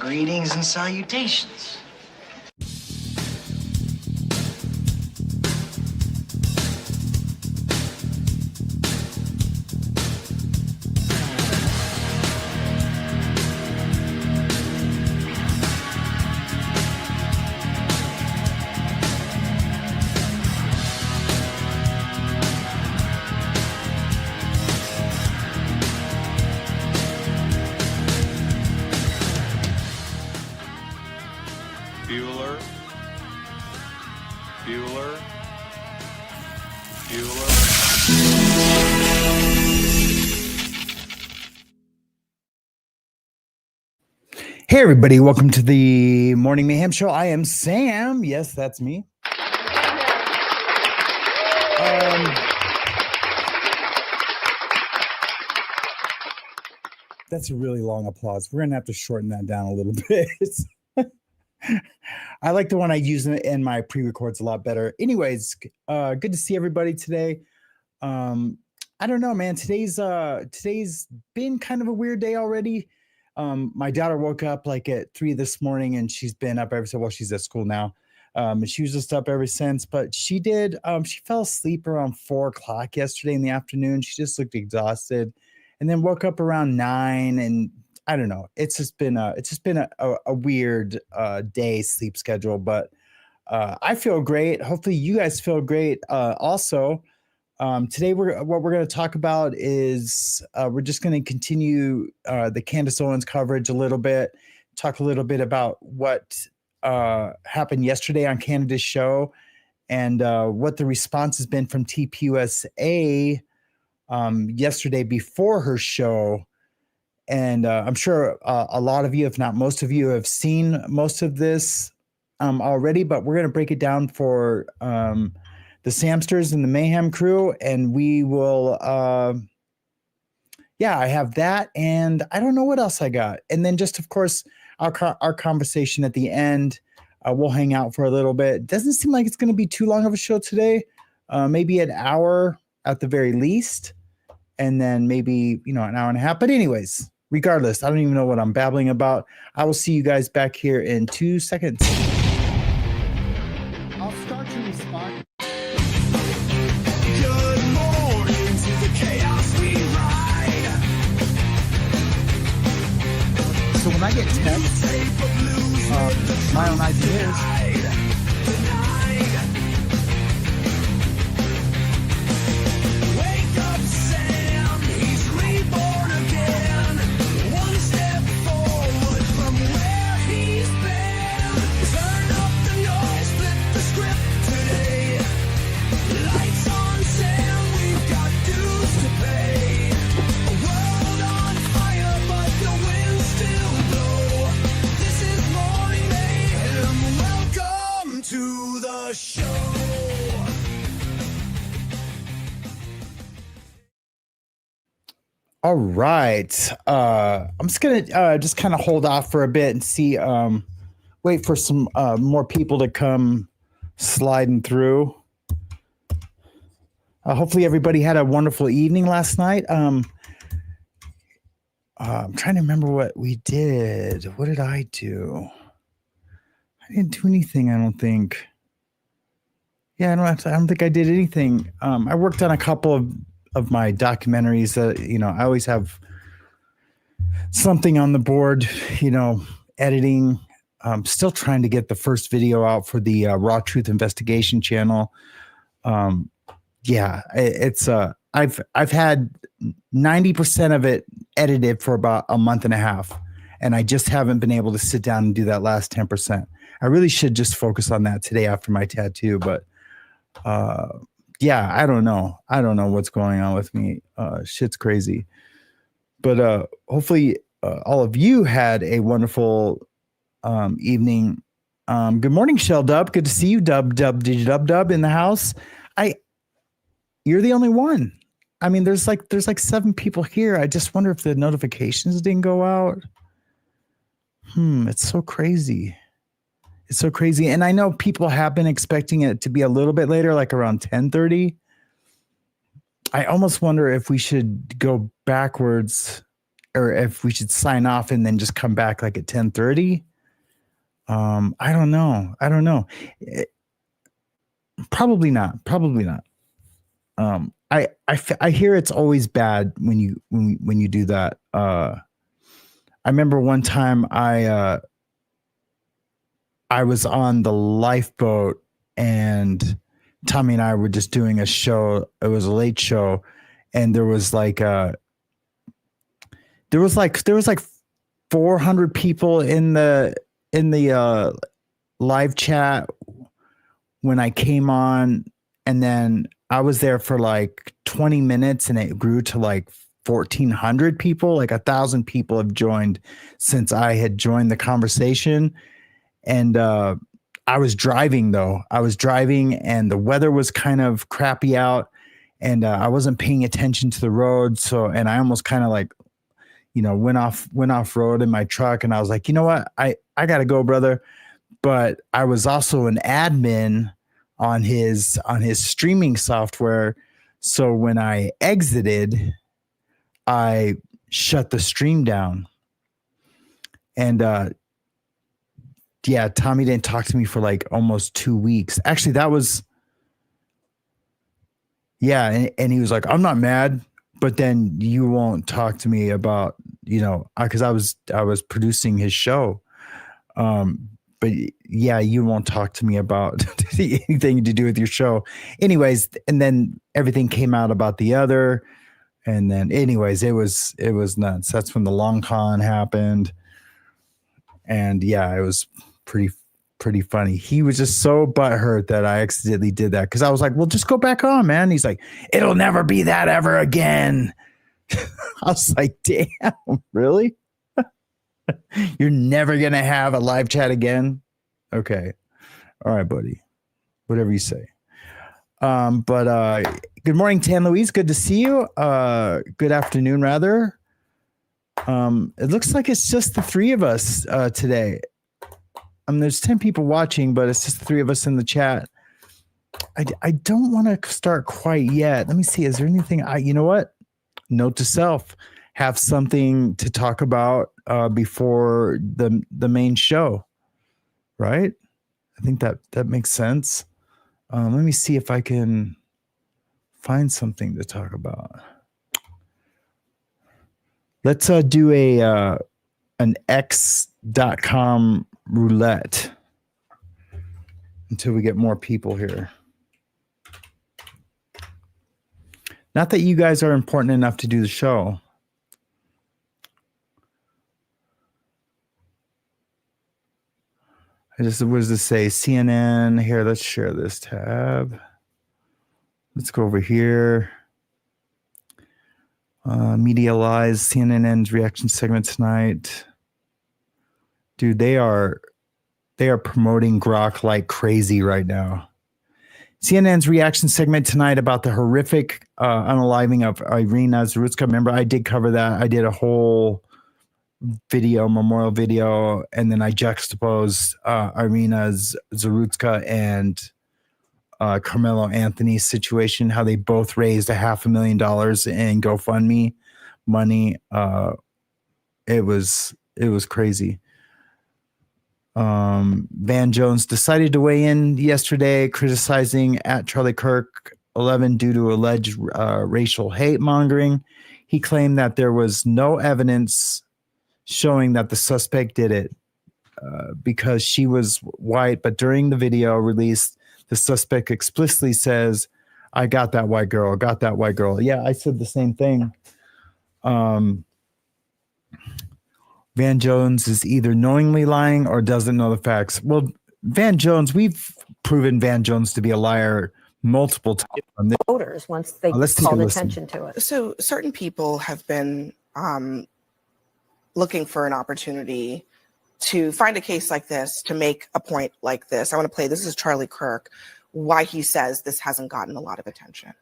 Greetings and salutations. Hey everybody, welcome to the Morning Mayhem Show. I am Sam. Yes, that's me. That's a really long applause. We're gonna have to shorten that down a little bit. I like the one I use in my pre-records a lot better. Anyways, good to see everybody today. I don't know, man. Today's been kind of a weird day already. My daughter woke up like at 3 this morning, and she's been up ever since. Well, she's at school now. And she was just up ever since, but she fell asleep around 4 o'clock yesterday in the afternoon. She just looked exhausted, and then woke up around 9. And I don't know. It's just been a weird day sleep schedule, but I feel great. Hopefully you guys feel great. Also, today what we're going to talk about is we're just going to continue the Candace Owens coverage a little bit, talk a little bit about what happened yesterday on Candace's show, and what the response has been from TPUSA yesterday before her show. And I'm sure a lot of you, if not most of you, have seen most of this already, but we're going to break it down for the Samsters and the Mayhem crew, and we will I have that, and I don't know what else I got. And then just, of course, our conversation at the end. We'll hang out for a little bit. Doesn't seem like it's going to be too long of a show today. Maybe an hour at the very least, and then maybe an hour and a half. But anyways, regardless, I don't even know what I'm babbling about. I will see you guys back here in 2 seconds. I'll start to respond. So when I get texts, my own ideas, wake up, Sam, he's reborn again. One step forward from where he's been. Turn up the noise, flip the script today. Lights on, Sam, we've got dues to pay. A world on fire, but the wind still blow. This is Morning Mayhem. Welcome to the show. All right. I'm just gonna just kind of hold off for a bit and see. Wait for some more people to come sliding through. Hopefully, everybody had a wonderful evening last night. I'm trying to remember what we did. What did I do? I didn't do anything, I don't think. Yeah, I don't think I did anything. I worked on a couple of my documentaries that, I always have something on the board, editing. I'm still trying to get the first video out for the Raw Truth Investigation channel. It's I've had 90% of it edited for about a month and a half, and I just haven't been able to sit down and do that last 10%. I really should just focus on that today after my tattoo, but I don't know. I don't know what's going on with me. Shit's crazy. But hopefully all of you had a wonderful evening. Good morning, Shell Dub. Good to see you, Dub in the house. You're the only one. I mean, there's like 7 people here. I just wonder if the notifications didn't go out. It's so crazy. It's so crazy. And I know people have been expecting it to be a little bit later, like around 10:30. I almost wonder if we should go backwards or if we should sign off and then just come back like at 10:30. I don't know. Probably not. I hear it's always bad when you do that. I remember one time I was on the lifeboat and Tommy and I were just doing a show. It was a late show, and there was like 400 people in the live chat when I came on, and then I was there for like 20 minutes and it grew to like 1,400 people. Like 1,000 people have joined since I had joined the conversation. And I was driving though. And the weather was kind of crappy out, and I wasn't paying attention to the road. So, and I almost kind of like, went off road in my truck, and I was like, you know what? I gotta go, brother. But I was also an admin on his streaming software. So when I exited, I shut the stream down. And yeah, Tommy didn't talk to me for like almost 2 weeks. Actually, that was, yeah. And he was like, I'm not mad, but then you won't talk to me about, because I was producing his show. But yeah, you won't talk to me about anything to do with your show. Anyways, and then everything came out about the other. And then anyways, it was nuts. That's when the long con happened. And yeah, it was pretty funny. He was just so butthurt that I accidentally did that. Cause I was like, well, just go back on, man. He's like, it'll never be that ever again. I was like, damn, really? You're never going to have a live chat again? Okay. All right, buddy. Whatever you say. But good morning, Tan Louise. Good to see you. Good afternoon, rather. It looks like it's just the three of us today. There's 10 people watching, but it's just the three of us in the chat. I don't want to start quite yet. Let me see. Is there anything? You know what? Note to self. Have something to talk about before the main show, right? I think that makes sense. Let me see if I can find something to talk about. Let's do an X.com roulette until we get more people here. Not that you guys are important enough to do the show. What does this say? CNN. Here, let's share this tab. Let's go over here. Media Lies, CNN's reaction segment tonight. Dude, they are promoting Grok like crazy right now. CNN's reaction segment tonight about the horrific unaliving of Irina Zarutska. Remember, I did cover that. I did a whole memorial video, and then I juxtaposed Irina Zarutska and Carmelo Anthony's situation, how they both raised $500,000 in GoFundMe money. It was crazy. Van Jones decided to weigh in yesterday, criticizing at Charlie Kirk 11 due to alleged racial hate mongering. He claimed that there was no evidence showing that the suspect did it because she was white. But during the video released, the suspect explicitly says, I got that white girl, Yeah, I said the same thing. Van Jones is either knowingly lying or doesn't know the facts. Well, Van Jones, we've proven Van Jones to be a liar multiple times. Voters once they called attention to it. So certain people have been looking for an opportunity to find a case like this, to make a point like this. I want to play, this is Charlie Kirk, why he says this hasn't gotten a lot of attention.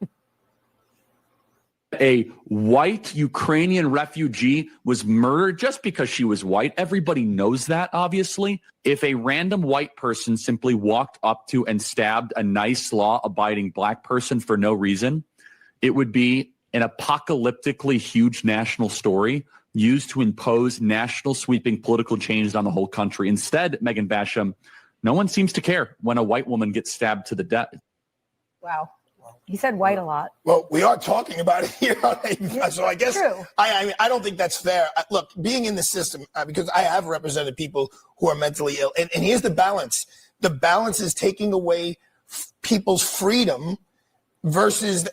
A white Ukrainian refugee was murdered just because she was white. Everybody knows that, obviously. If a random white person simply walked up to and stabbed a nice, law-abiding black person for no reason, it would be an apocalyptically huge national story. used to impose national sweeping political changes on the whole country. Instead, Megan Basham, no one seems to care when a white woman gets stabbed to the death. Wow. You said white a lot. Well, we are talking about it here, so I guess True. I mean, I don't think that's fair. Look, being in the system, because I have represented people who are mentally ill, and here's the balance. The balance is taking away people's freedom versus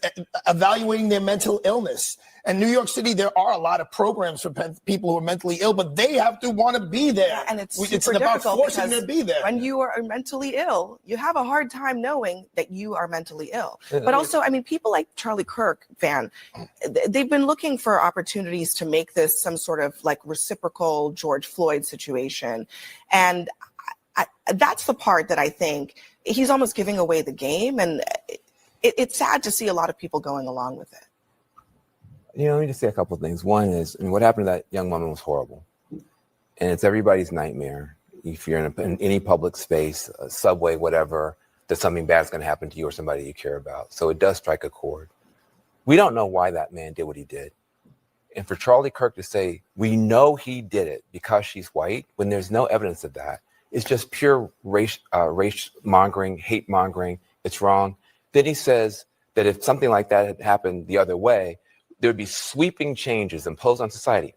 evaluating their mental illness. And New York City, there are a lot of programs for people who are mentally ill, but they have to want to be there. Yeah, and it's about difficult forcing them to be there. When you are mentally ill, you have a hard time knowing that you are mentally ill. But also, I mean, people like Charlie Kirk, Van, they've been looking for opportunities to make this some sort of like reciprocal George Floyd situation. And that's the part that I think he's almost giving away the game. And it's sad to see a lot of people going along with it. You know, let me just say a couple of things. One is, I mean, what happened to that young woman was horrible. And it's everybody's nightmare. If you're in any public space, a subway, whatever, that something bad is going to happen to you or somebody you care about. So it does strike a chord. We don't know why that man did what he did. And for Charlie Kirk to say, we know he did it because she's white, when there's no evidence of that, it's just pure race mongering, hate mongering. It's wrong. Then he says that if something like that had happened the other way, there would be sweeping changes imposed on society.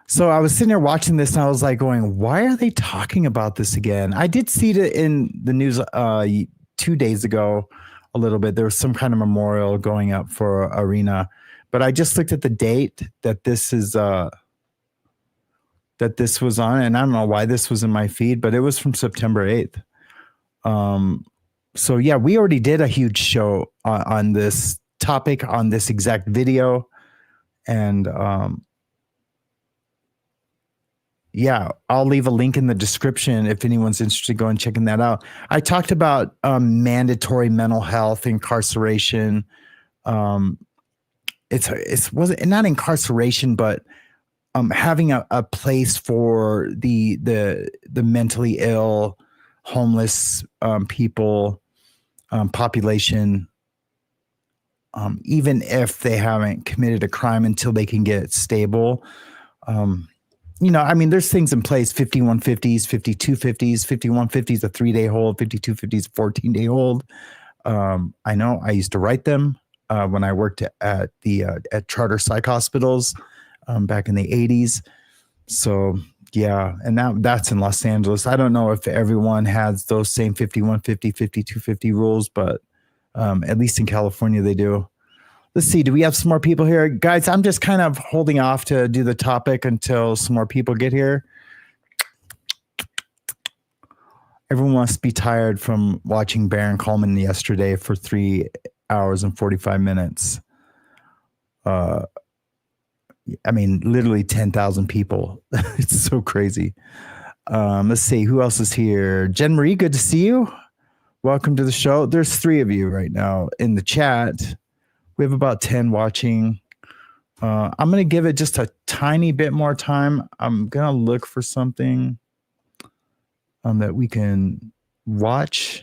So I was sitting there watching this and I was like going, why are they talking about this again? I did see it in the news 2 days ago a little bit. There was some kind of memorial going up for Arena, but I just looked at the date that this is that this was on, and I don't know why this was in my feed, but it was from September 8th. So yeah, we already did a huge show on this topic, on this exact video. And yeah, I'll leave a link in the description if anyone's interested, go and checking that out. I talked about mandatory mental health incarceration. It's wasn't not incarceration, but having a place for the mentally ill, homeless people, population, even if they haven't committed a crime, until they can get stable. You know, I mean, there's things in place, 5150s, 5250s, 5150s, a 3-day hold, 5250s, a 14-day hold. I know I used to write them when I worked at charter psych hospitals back in the 80s. So yeah, and that's in Los Angeles. I don't know if everyone has those same 5150, 5250 rules, but at least in California they do. Let's see, do we have some more people here? Guys, I'm just kind of holding off to do the topic until some more people get here. Everyone must be tired from watching Baron Coleman yesterday for 3 hours and 45 minutes. I mean, literally 10,000 people. It's so crazy. Let's see, who else is here? Jen Marie, good to see you. Welcome to the show. There's 3 of you right now in the chat. We have about 10 watching. I'm going to give it just a tiny bit more time. I'm going to look for something that we can watch.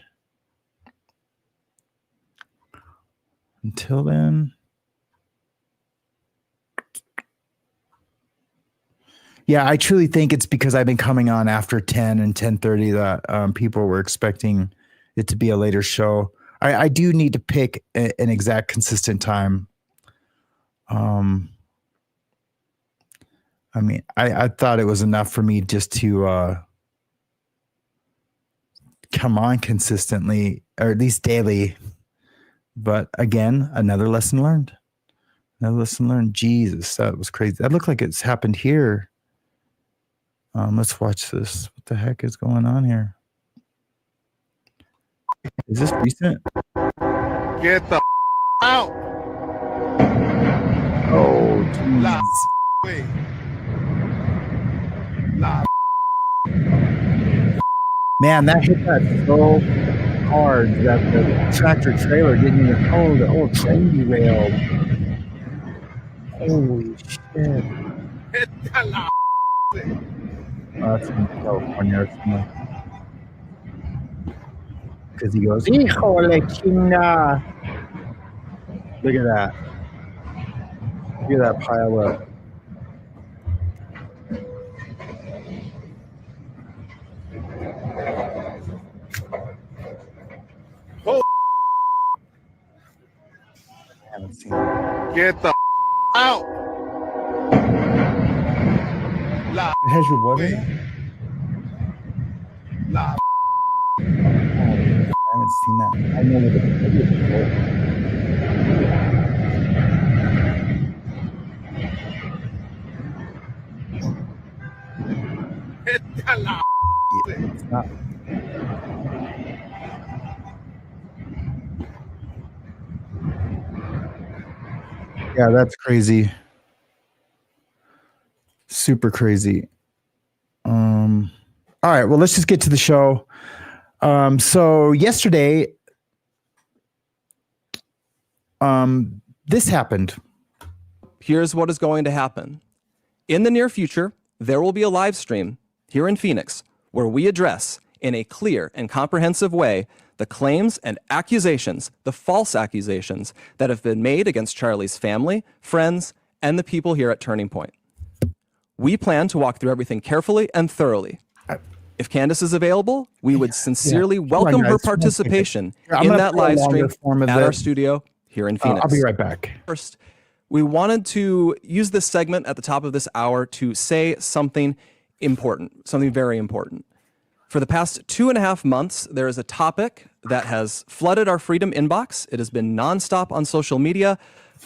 Until then. Yeah, I truly think it's because I've been coming on after 10 and 10:30 that people were expecting it to be a later show. I do need to pick an exact consistent time. I mean, I thought it was enough for me just to come on consistently, or at least daily. But again, another lesson learned. Another lesson learned. Jesus, that was crazy. That looked like it's happened here. Let's watch this. What the heck is going on here? Is this recent? Get the out. Oh, jeez. Man, that hit that so hard that the tractor trailer didn't even hold. The whole train derailed. Holy shit. That's in California or something. Because he goes, híjole, chinga. Look at that. Look at that pile up. Get the out. It has your what in it? Oh, I haven't seen that. I know what it's not. Yeah, that's crazy. Super crazy. All right, well, let's just get to the show. So yesterday, this happened. Here's what is going to happen. In the near future, there will be a live stream here in Phoenix where we address in a clear and comprehensive way the claims and accusations, the false accusations that have been made against Charlie's family, friends, and the people here at Turning Point. We plan to walk through everything carefully and thoroughly. If Candace is available, we would sincerely welcome her participation in that live stream at our studio here in Phoenix. I'll be right back. First, we wanted to use this segment at the top of this hour to say something important, something very important. For the past 2.5 months, there is a topic that has flooded our Freedom inbox. It has been nonstop on social media,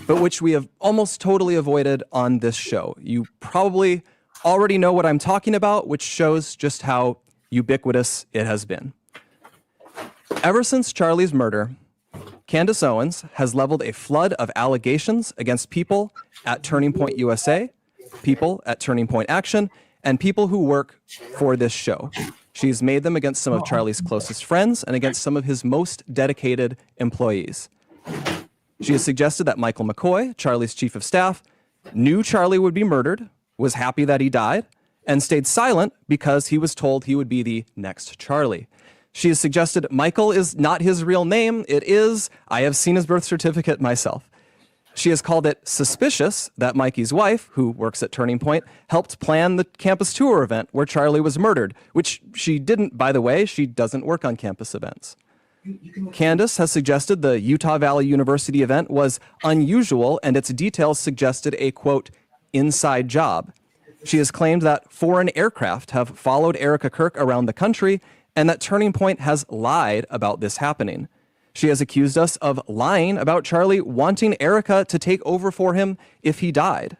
but which we have almost totally avoided on this show. You probably already know what I'm talking about, which shows just how ubiquitous it has been. Ever since Charlie's murder, Candace Owens has leveled a flood of allegations against people at Turning Point USA, people at Turning Point Action, and people who work for this show. She's made them against some of Charlie's closest friends and against some of his most dedicated employees. She has suggested that Michael McCoy, Charlie's chief of staff, knew Charlie would be murdered, was happy that he died, and stayed silent because he was told he would be the next Charlie. She has suggested Michael is not his real name. It is. I have seen his birth certificate myself. She has called it suspicious that Mikey's wife, who works at Turning Point, helped plan the campus tour event where Charlie was murdered, which she didn't, by the way. She doesn't work on campus events. Candace has suggested the Utah Valley University event was unusual and its details suggested a, quote, inside job. She has claimed that foreign aircraft have followed Erica Kirk around the country and that Turning Point has lied about this happening. She has accused us of lying about Charlie wanting Erica to take over for him if he died.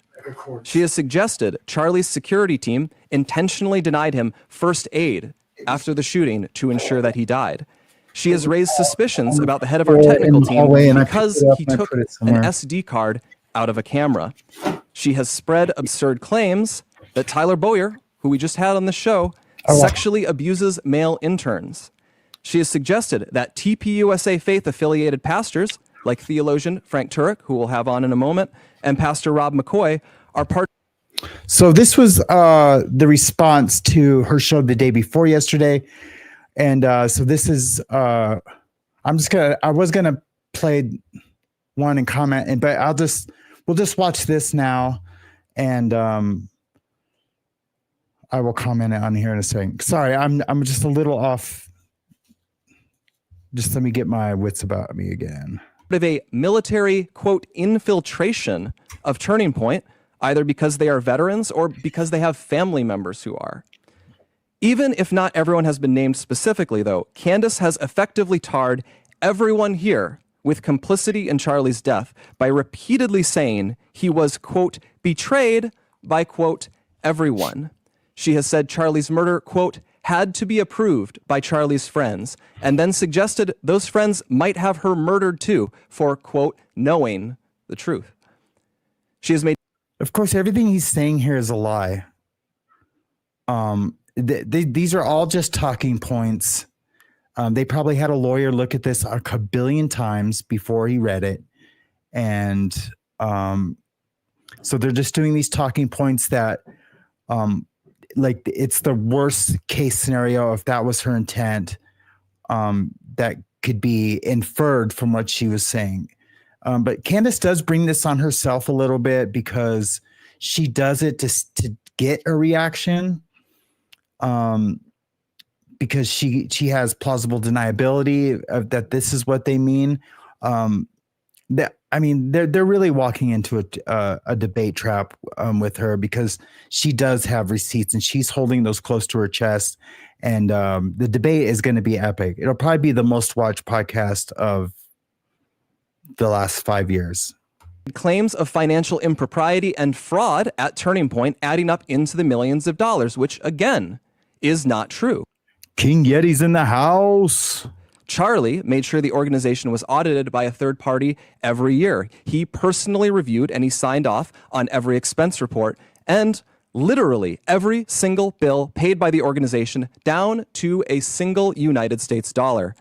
She has suggested Charlie's security team intentionally denied him first aid after the shooting to ensure that he died. She has raised suspicions about the head of our technical team because he took an SD card out of a camera. She has spread absurd claims that Tyler Boyer, who we just had on the show, sexually abuses male interns. She has suggested that TPUSA faith-affiliated pastors, like theologian Frank Turek, who we'll have on in a moment, and Pastor Rob McCoy, are part. So this was the response to her show the day before yesterday. And so this is, I was going to play one and comment, but we'll just watch this now. And I will comment on here in a second. Sorry, I'm just a little off. Just let me get my wits about me again. Of a military, quote, infiltration of Turning Point, either because they are veterans or because they have family members who are. Even if not everyone has been named specifically, though, Candace has effectively tarred everyone here with complicity in Charlie's death by repeatedly saying he was, quote, betrayed by, quote, everyone. She has said Charlie's murder, quote, had to be approved by Charlie's friends, and then suggested those friends might have her murdered too for, quote, knowing the truth. She has made... Of course, everything he's saying here is a lie. These are all just talking points. They probably had a lawyer look at this a billion times before he read it. And so they're just doing these talking points that... like it's the worst case scenario if that was her intent, that could be inferred from what she was saying. But Candace does bring this on herself a little bit because she does it to get a reaction, because she has plausible deniability of that this is what they mean. That I mean, they're really walking into a debate trap with her, because she does have receipts and she's holding those close to her chest. And the debate is going to be epic. It'll probably be the most watched podcast of the last 5 years. Claims of financial impropriety and fraud at Turning Point, adding up into the millions of dollars, which again is not true. King Yeti's in the house. Charlie made sure the organization was audited by a third party every year. He personally reviewed and he signed off on every expense report, and literally every single bill paid by the organization, down to a single United States dollar.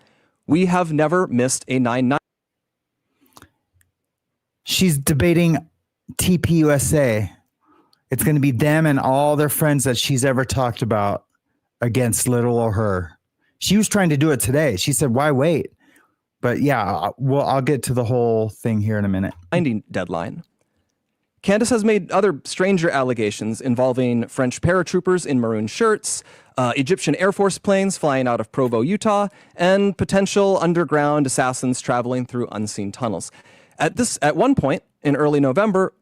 We have never missed a 9/9. She's debating TPUSA. It's going to be them and all their friends that she's ever talked about against little or her. She was trying to do it today. She said, why wait? But yeah, I'll get to the whole thing here in a minute. Binding deadline. Candace has made other stranger allegations involving French paratroopers in maroon shirts, Egyptian Air Force planes flying out of Provo, Utah, and potential underground assassins traveling through unseen tunnels. At one point in early November,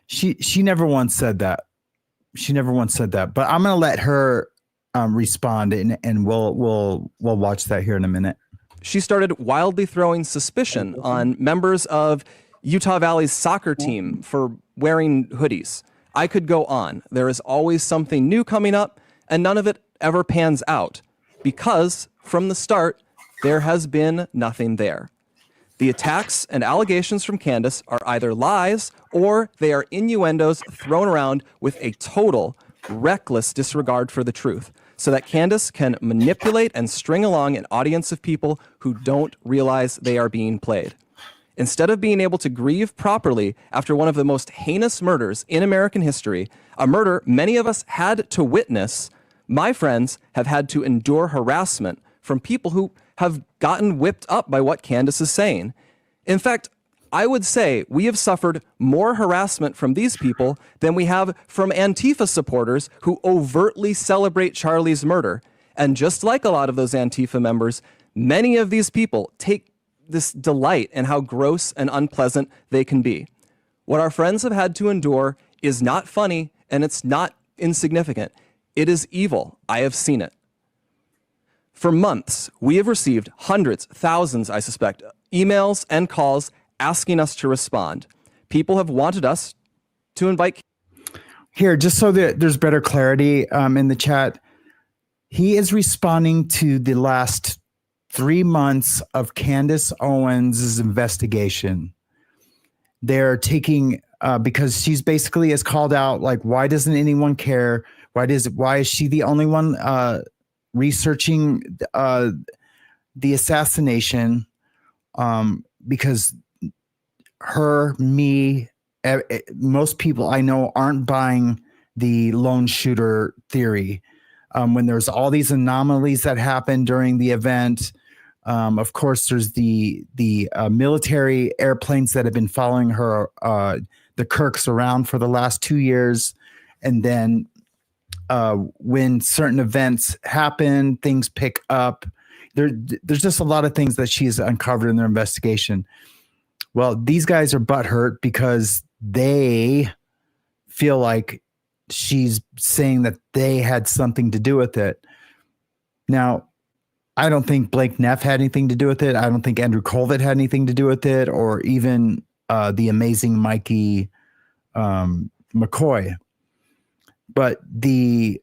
she never once said that. She never once said that. But I'm going to let her respond, and we'll watch that here in a minute. She started wildly throwing suspicion on members of Utah Valley's soccer team for wearing hoodies. I could go on. There is always something new coming up, and none of it ever pans out, because from the start, there has been nothing there. The attacks and allegations from Candace are either lies or they are innuendos thrown around with a total reckless disregard for the truth, so that Candace can manipulate and string along an audience of people who don't realize they are being played. Instead of being able to grieve properly after one of the most heinous murders in American history, a murder many of us had to witness, my friends have had to endure harassment from people who have gotten whipped up by what Candace is saying. In fact, I would say we have suffered more harassment from these people than we have from Antifa supporters who overtly celebrate Charlie's murder. And just like a lot of those Antifa members, many of these people take this delight in how gross and unpleasant they can be. What our friends have had to endure is not funny, and it's not insignificant. It is evil. I have seen it. For months, we have received hundreds, thousands, I suspect, emails and calls asking us to respond. People have wanted us to invite. Here, just so that there's better clarity in the chat, he is responding to the last 3 months of Candace Owens' investigation. They're taking, because she's basically has called out, like, why doesn't anyone care? Why is she the only one researching the assassination? Because most people I know aren't buying the lone shooter theory. When there's all these anomalies that happen during the event, of course, there's the military airplanes that have been following her, the Kirks, around for the last 2 years. And then when certain events happen, things pick up. There's just a lot of things that she's uncovered in their investigation. Well, these guys are butthurt because they feel like she's saying that they had something to do with it. Now, I don't think Blake Neff had anything to do with it. I don't think Andrew Colvett had anything to do with it, or even the amazing Mikey McCoy. But the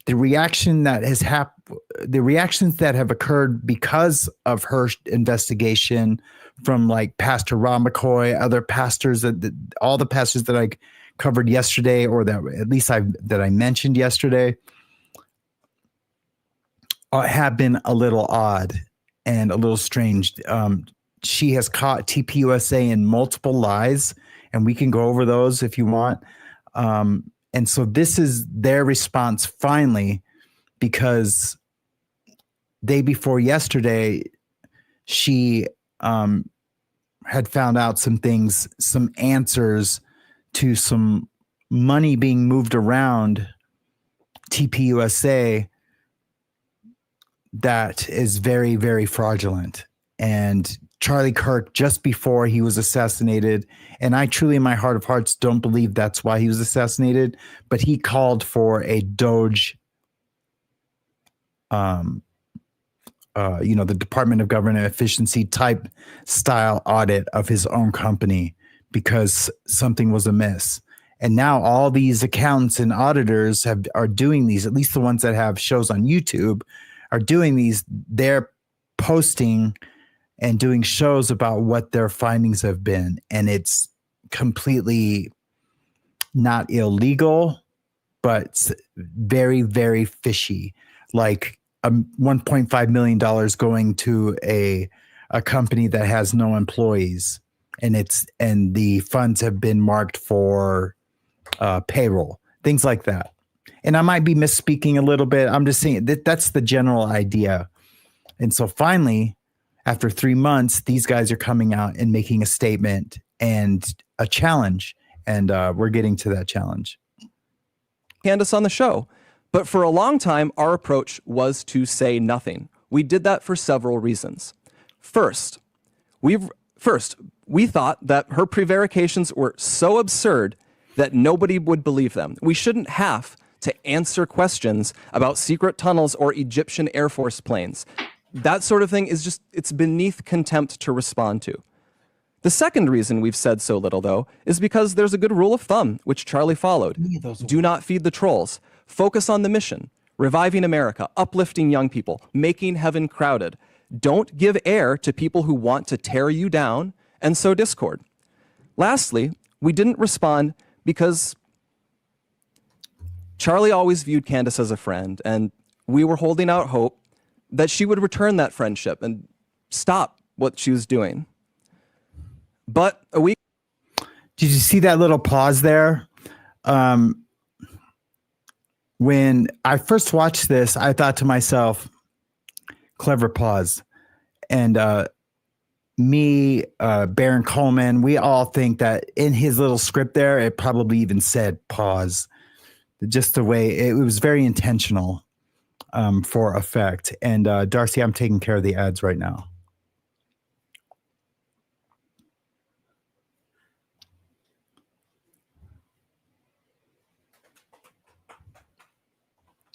reaction that has happened, the reactions that have occurred because of her investigation from, like, Pastor Rob McCoy, other pastors, all the pastors that I covered yesterday, or that at least I mentioned yesterday, have been a little odd and a little strange. She has caught TPUSA in multiple lies, and we can go over those if you want. And so this is their response finally, because day before yesterday, she had found out some things, some answers to some money being moved around TPUSA that is very, very fraudulent. And Charlie Kirk just before he was assassinated. And I truly, in my heart of hearts, don't believe that's why he was assassinated. But he called for a Doge, the Department of Government Efficiency type style audit of his own company because something was amiss. And now all these accountants and auditors are doing these, at least the ones that have shows on YouTube are doing these. They're posting and doing shows about what their findings have been. And it's completely not illegal, but very, very fishy. Like $1.5 million going to a company that has no employees. And the funds have been marked for payroll, things like that. And I might be misspeaking a little bit. I'm just saying that's the general idea. And so finally, after 3 months, these guys are coming out and making a statement and a challenge. And we're getting to that challenge. Candace on the show. But for a long time, our approach was to say nothing. We did that for several reasons. First, we thought that her prevarications were so absurd that nobody would believe them. We shouldn't have to answer questions about secret tunnels or Egyptian Air Force planes. That sort of thing is it's beneath contempt to respond to. The second reason we've said so little, though, is because there's a good rule of thumb, which Charlie followed. Do not feed the trolls. Focus on the mission. Reviving America, uplifting young people, making heaven crowded. Don't give air to people who want to tear you down and sow discord. Lastly, we didn't respond because Charlie always viewed Candace as a friend, and we were holding out hope that she would return that friendship and stop what she was doing. But a week... Did you see that little pause there? When I first watched this, I thought to myself, clever pause. And Baron Coleman, we all think that in his little script there, it probably even said pause. Just the way it was very intentional for effect. And Darcy, I'm taking care of the ads right now.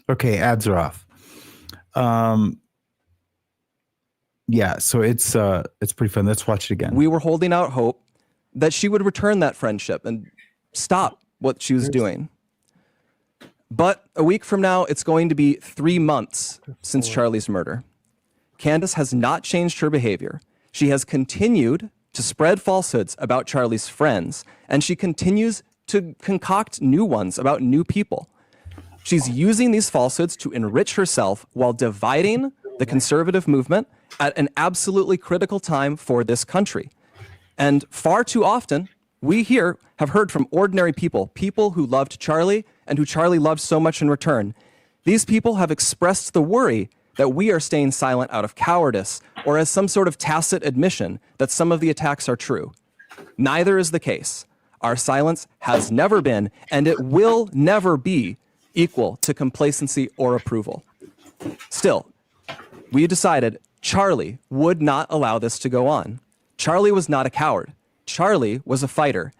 Okay, ads are off. Yeah, so it's pretty fun. Let's watch it again. We were holding out hope that she would return that friendship and stop what she was doing. But a week from now, it's going to be 3 months since Charlie's murder. Candace has not changed her behavior. She has continued to spread falsehoods about Charlie's friends, and she continues to concoct new ones about new people. She's using these falsehoods to enrich herself while dividing the conservative movement at an absolutely critical time for this country. And far too often, we here have heard from ordinary people who loved Charlie and who Charlie loved so much in return. These people have expressed the worry that we are staying silent out of cowardice or as some sort of tacit admission that some of the attacks are true. Neither is the case. Our silence has never been, and it will never be, equal to complacency or approval. Still, we decided Charlie would not allow this to go on. Charlie was not a coward. Charlie was a fighter.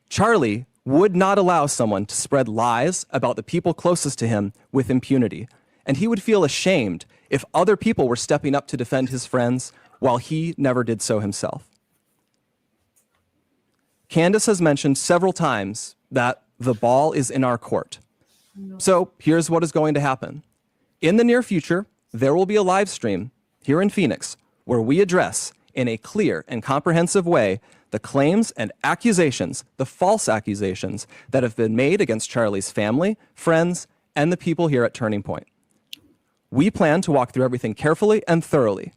Charlie would not allow someone to spread lies about the people closest to him with impunity. And he would feel ashamed if other people were stepping up to defend his friends while he never did so himself. Candace has mentioned several times that the ball is in our court. So here's what is going to happen. In the near future, there will be a live stream here in Phoenix where we address in a clear and comprehensive way the claims and accusations, the false accusations that have been made against Charlie's family, friends, and the people here at Turning Point. We plan to walk through everything carefully and thoroughly.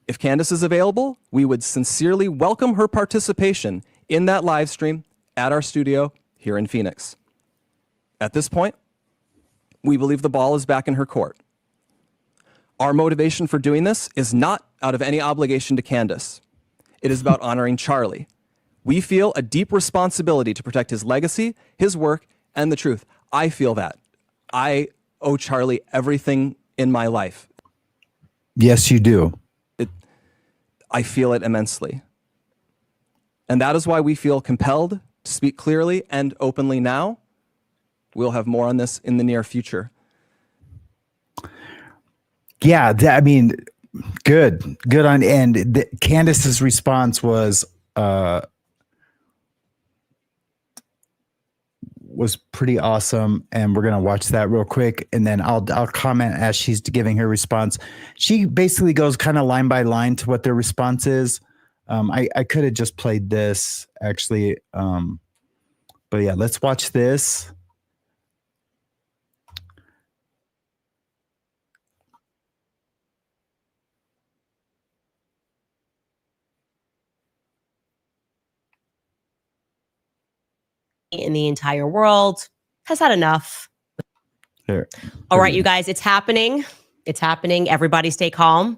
If Candace is available, we would sincerely welcome her participation in that live stream at our studio here in Phoenix. At this point, we believe the ball is back in her court. Our motivation for doing this is not out of any obligation to Candace. It is about honoring Charlie. We feel a deep responsibility to protect his legacy, his work, and the truth. I feel that. I owe Charlie everything in my life. Yes, you do. I feel it immensely. And that is why we feel compelled to speak clearly and openly now. We'll have more on this in the near future. Yeah, I mean, good on. And Candace's response was pretty awesome, and we're gonna watch that real quick, and then I'll comment as she's giving her response. She basically goes kind of line by line to what their response is. I could have just played this actually, but yeah, let's watch this. In the entire world has had enough. Here. All right, you guys, it's happening. It's happening. Everybody stay calm.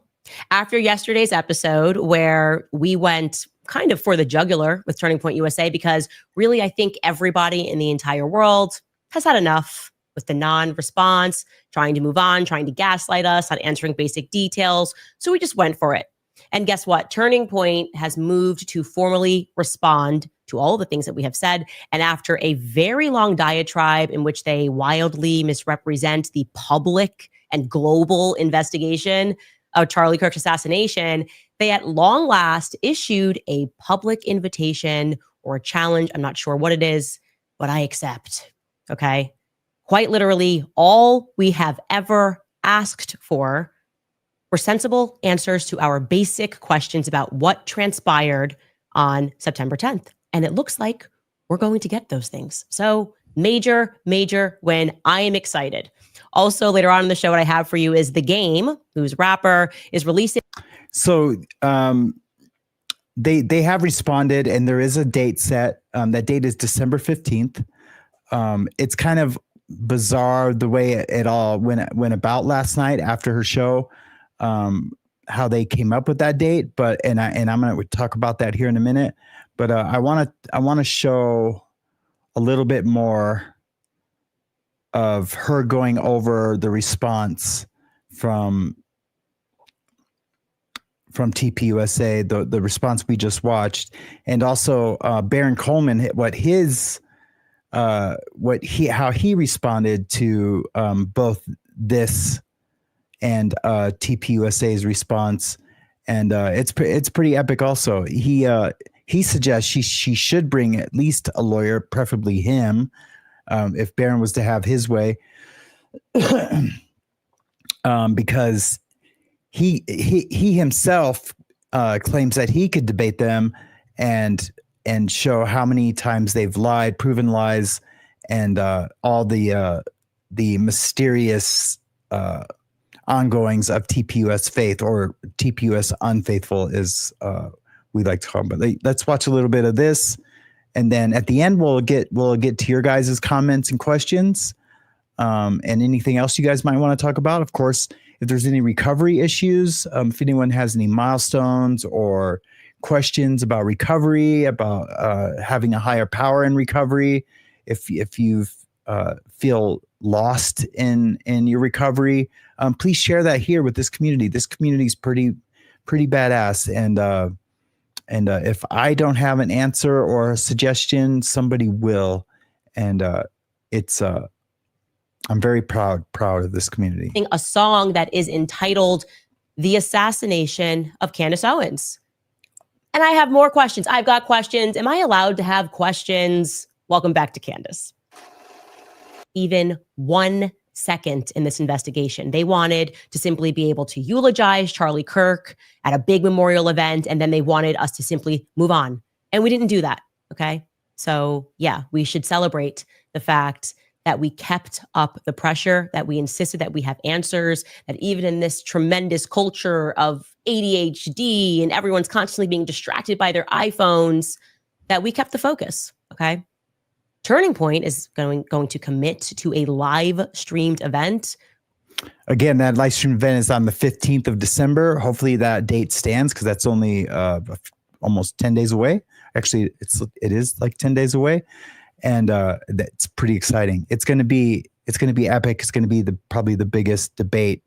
After yesterday's episode where we went kind of for the jugular with Turning Point USA, because really, I think everybody in the entire world has had enough with the non-response, trying to move on, trying to gaslight us, not answering basic details. So we just went for it. And guess what? Turning Point has moved to formally respond to all the things that we have said. And after a very long diatribe in which they wildly misrepresent the public and global investigation of Charlie Kirk's assassination, they at long last issued a public invitation or a challenge. I'm not sure what it is, but I accept. Okay. Quite literally, all we have ever asked for were sensible answers to our basic questions about what transpired on September 10th. And it looks like we're going to get those things. So major win. I am excited. Also, later on in the show, what I have for you is The Game, whose rapper is releasing. So they have responded, and there is a date set. That date is December 15th. It's kind of bizarre the way it all went about last night after her show, how they came up with that date. But and I'm going to talk about that here in a minute. But I want to show a little bit more of her going over the response from TPUSA, the response we just watched, and also Baron Coleman, how he responded to both this and TPUSA's response, and it's pretty epic. Also, he suggests she should bring at least a lawyer, preferably him, if Baron was to have his way, because he himself claims that he could debate them and show how many times they've lied, proven lies, and all the mysterious ongoings of TPUS faith, or TPUS unfaithful, is we like to call them. But let's watch a little bit of this, and then at the end we'll get to your guys' comments and questions, and anything else you guys might want to talk about. Of course, if there's any recovery issues, if anyone has any milestones or questions about recovery, about having a higher power in recovery, if you feel lost in your recovery, please share that here with this community. This community is pretty badass, and if I don't have an answer or a suggestion, somebody will, and I'm very proud of this community. A song that is entitled "The Assassination of Candace Owens." And I have more questions. I've got questions. Am I allowed to have questions? Welcome back to Candace. Even 1 second in this investigation, they wanted to simply be able to eulogize Charlie Kirk at a big memorial event, and then they wanted us to simply move on. And we didn't do that, okay? So yeah, we should celebrate the fact that we kept up the pressure, that we insisted that we have answers, that even in this tremendous culture of ADHD and everyone's constantly being distracted by their iPhones, that we kept the focus, okay? Turning Point is going to commit to a live streamed event. Again, that live stream event is on the 15th of December. Hopefully that date stands, because that's only almost 10 days away. Actually, it is like 10 days away. And that's pretty exciting. It's going to be epic. It's going to be probably the biggest debate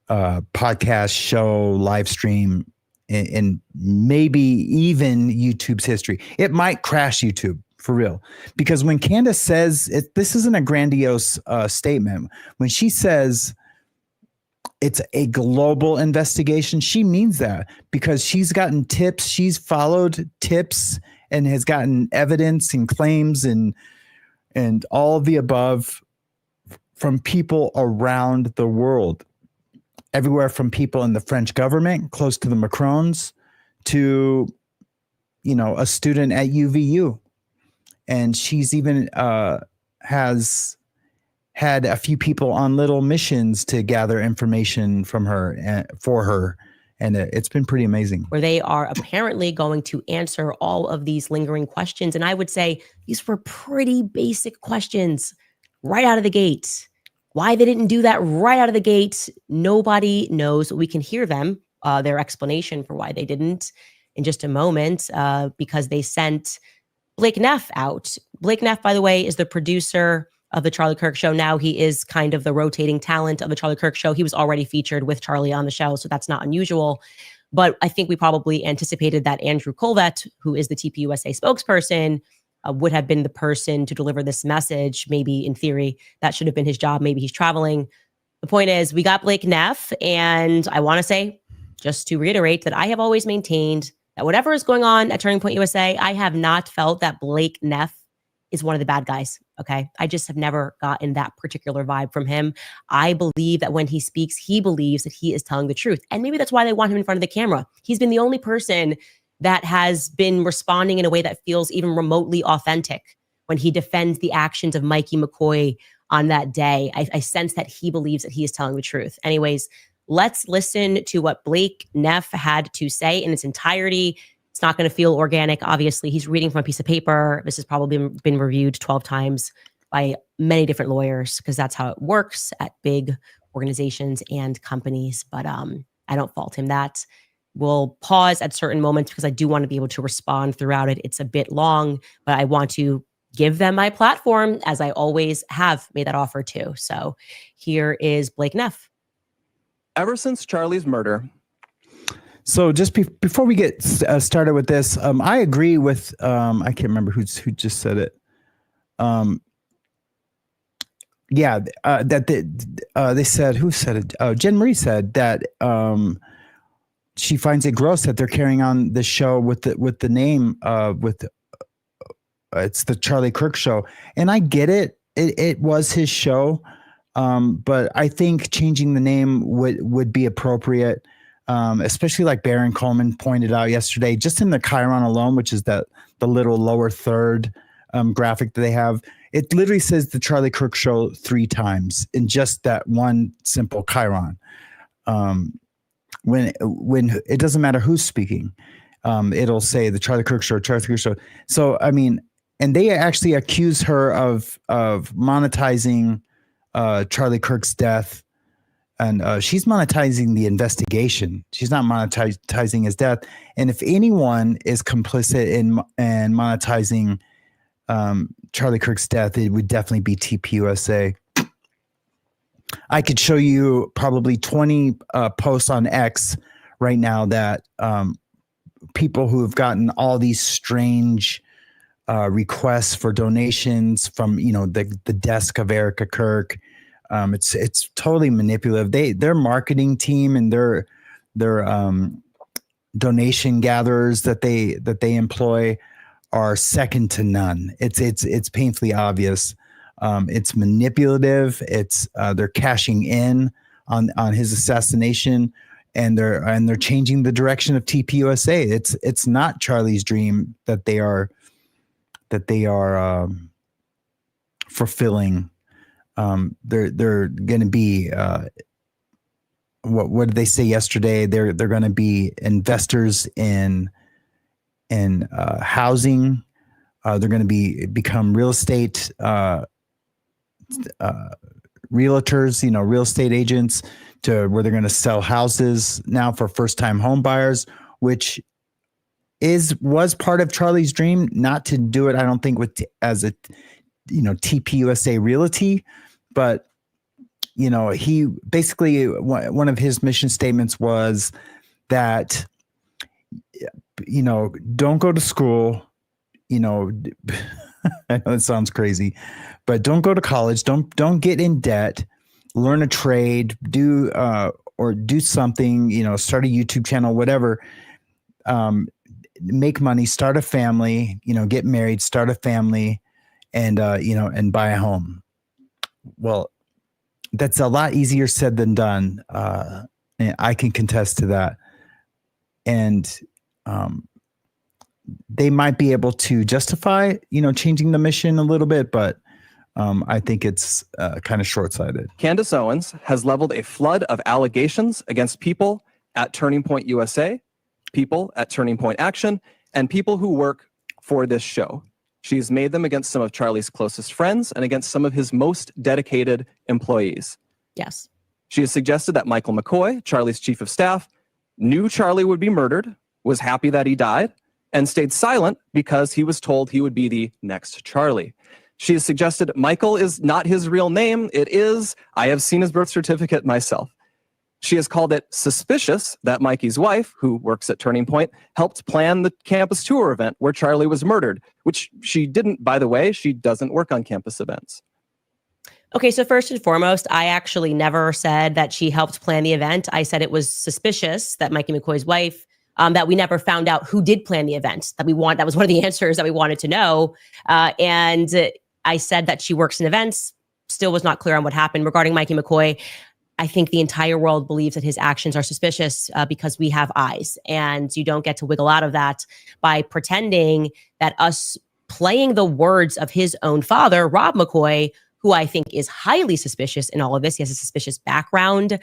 podcast show live stream in maybe even YouTube's history. It might crash YouTube for real, because when Candace says this isn't a grandiose statement. When she says it's a global investigation, she means that, because she's gotten tips, she's followed tips and has gotten evidence and claims and all of the above from people around the world, everywhere from people in the French government, close to the Macrons, to, a student at UVU. And she's even has had a few people on little missions to gather information from her and for her. And it's been pretty amazing. Where they are apparently going to answer all of these lingering questions. And I would say these were pretty basic questions right out of the gate. Why they didn't do that right out of the gate, nobody knows. We can hear them, their explanation for why they didn't in just a moment, because they sent Blake Neff out. Blake Neff, by the way, is the producer of the Charlie Kirk Show. Now he is kind of the rotating talent of the Charlie Kirk Show. He was already featured with Charlie on the show, so that's not unusual. But I think we probably anticipated that Andrew Colvett, who is the TPUSA spokesperson, would have been the person to deliver this message. Maybe in theory, that should have been his job. Maybe he's traveling. The point is, we got Blake Neff, and I want to say, just to reiterate, that I have always maintained that whatever is going on at Turning Point USA, I have not felt that Blake Neff is one of the bad guys. Okay. I just have never gotten that particular vibe from him. I believe that when he speaks, he believes that he is telling the truth. And maybe that's why they want him in front of the camera. He's been the only person that has been responding in a way that feels even remotely authentic when he defends the actions of Mikey McCoy on that day. I sense that he believes that he is telling the truth. Anyways, let's listen to what Blake Neff had to say in its entirety. It's not going to feel organic. Obviously, he's reading from a piece of paper. This has probably been reviewed 12 times by many different lawyers, because that's how it works at big organizations and companies. But I don't fault him that. We'll pause at certain moments because I do want to be able to respond throughout it. It's a bit long, but I want to give them my platform, as I always have made that offer to. So here is Blake Neff. Ever since Charlie's murder. So just before we get started with this, I agree with, I can't remember who just said it. They said, who said it? Jen Marie said that she finds it gross that they're carrying on the show with the name it's the Charlie Kirk Show. And I get it. It was his show. But I think changing the name would be appropriate, especially like Baron Coleman pointed out yesterday, just in the Chiron alone, which is the little lower third graphic that they have. It literally says the Charlie Kirk Show 3 times in just that one simple Chiron. When it doesn't matter who's speaking, it'll say the Charlie Kirk Show, Charlie Kirk Show. So, I mean, and they actually accuse her of monetizing Charlie Kirk's death, and she's monetizing the investigation. She's not monetizing his death. And if anyone is complicit in monetizing Charlie Kirk's death, it would definitely be TPUSA. I could show you probably 20 posts on X right now that people who have gotten all these strange requests for donations from, the desk of Erica Kirk. It's totally manipulative. Their marketing team and their donation gatherers that they employ are second to none. It's painfully obvious. It's manipulative. It's they're cashing in on his assassination, and they're changing the direction of TPUSA. It's not Charlie's dream that they are fulfilling. They're going to be what did they say yesterday? They're going to be investors in housing. They're going to become real estate realtors, real estate agents, to where they're going to sell houses now for first-time home buyers, which was part of Charlie's dream, not to do it, I don't think, as a TPUSA Realty, but he basically, one of his mission statements was that you know, don't go to school. You know, I know it sounds crazy, but don't go to college. Don't get in debt. Learn a trade. Do something. You know, start a YouTube channel, whatever. Make money. Start a family. You know, get married. Start a family, and you know, and buy a home. Well, that's a lot easier said than done. And I can contest to that. And they might be able to justify, you know, changing the mission a little bit, but I think it's kind of short-sighted. Candace Owens has leveled a flood of allegations against people at Turning Point USA, people at Turning Point Action, and people who work for this show. She's made them against some of Charlie's closest friends and against some of his most dedicated employees. Yes. She has suggested that Michael McCoy, Charlie's chief of staff, knew Charlie would be murdered, was happy that he died, and stayed silent because he was told he would be the next Charlie. She has suggested Michael is not his real name. It is. I have seen his birth certificate myself. She has called it suspicious that Mikey's wife, who works at Turning Point, helped plan the campus tour event where Charlie was murdered, which she didn't, by the way. She doesn't work on campus events. Okay, so first and foremost, I actually never said that she helped plan the event. I said it was suspicious that Mikey McCoy's wife, that we never found out who did plan the event. That was one of the answers that we wanted to know. And I said that she works in events. Still was not clear on what happened regarding Mikey McCoy. I think the entire world believes that his actions are suspicious because we have eyes, and you don't get to wiggle out of that by pretending that us playing the words of his own father, Rob McCoy, who I think is highly suspicious in all of this. He has a suspicious background.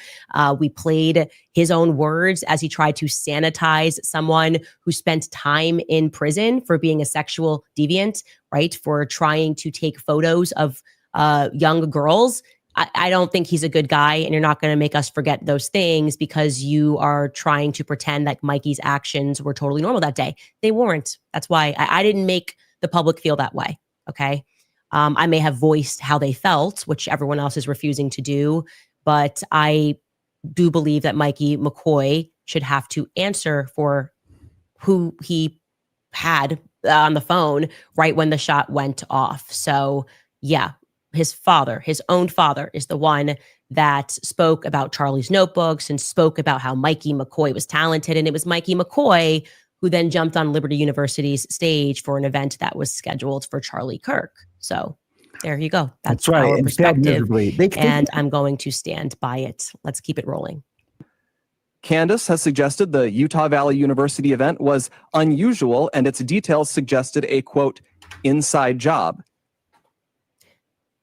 We played his own words as he tried to sanitize someone who spent time in prison for being a sexual deviant, right? For trying to take photos of young girls. I don't think he's a good guy, and you're not going to make us forget those things because you are trying to pretend that Mikey's actions were totally normal that day. They weren't. That's why I didn't make the public feel that way. Okay. I may have voiced how they felt, which everyone else is refusing to do, but I do believe that Mikey McCoy should have to answer for who he had on the phone right when the shot went off. So yeah, his father, his own father, is the one that spoke about Charlie's notebooks and spoke about how Mikey McCoy was talented. And it was Mikey McCoy who then jumped on Liberty University's stage for an event that was scheduled for Charlie Kirk. So there you go. That's right. our And perspective. they And I'm going to stand by it. Let's keep it rolling. Candace has suggested the Utah Valley University event was unusual, and its details suggested a, quote, inside job.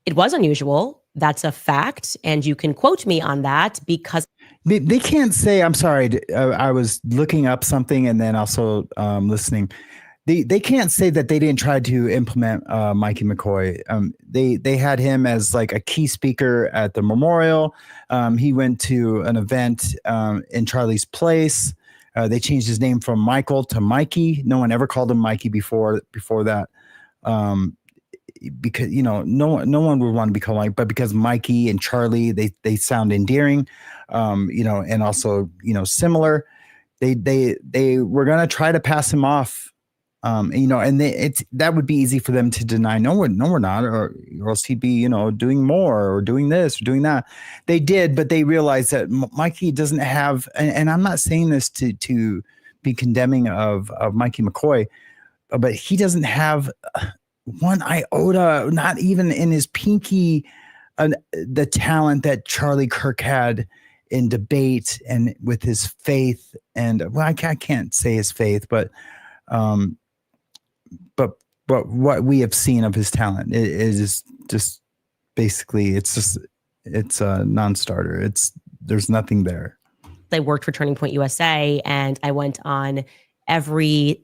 It was unusual. That's a fact. And you can quote me on that because They can't say, I'm sorry, I was looking up something and then also listening. They can't say that they didn't try to implement Mikey McCoy. They had him as like a key speaker at the memorial. He went to an event in Charlie's place. They changed his name from Michael to Mikey. No one ever called him Mikey before that. Because, you know, no one would want to be called Mike, but because Mikey and Charlie, they sound endearing, you know, and also, you know, similar. They were going to try to pass him off. You know, and that would be easy for them to deny. No, we're not, or else he'd be, you know, doing more or doing this or doing that. They did, but they realized that Mikey doesn't have, and I'm not saying this to be condemning of Mikey McCoy, but he doesn't have one iota, not even in his pinky, the talent that Charlie Kirk had in debate and with his faith. And well, I can't say his faith, but what we have seen of his talent is just basically it's a non-starter. There's nothing there. I worked for Turning Point USA, and I went on every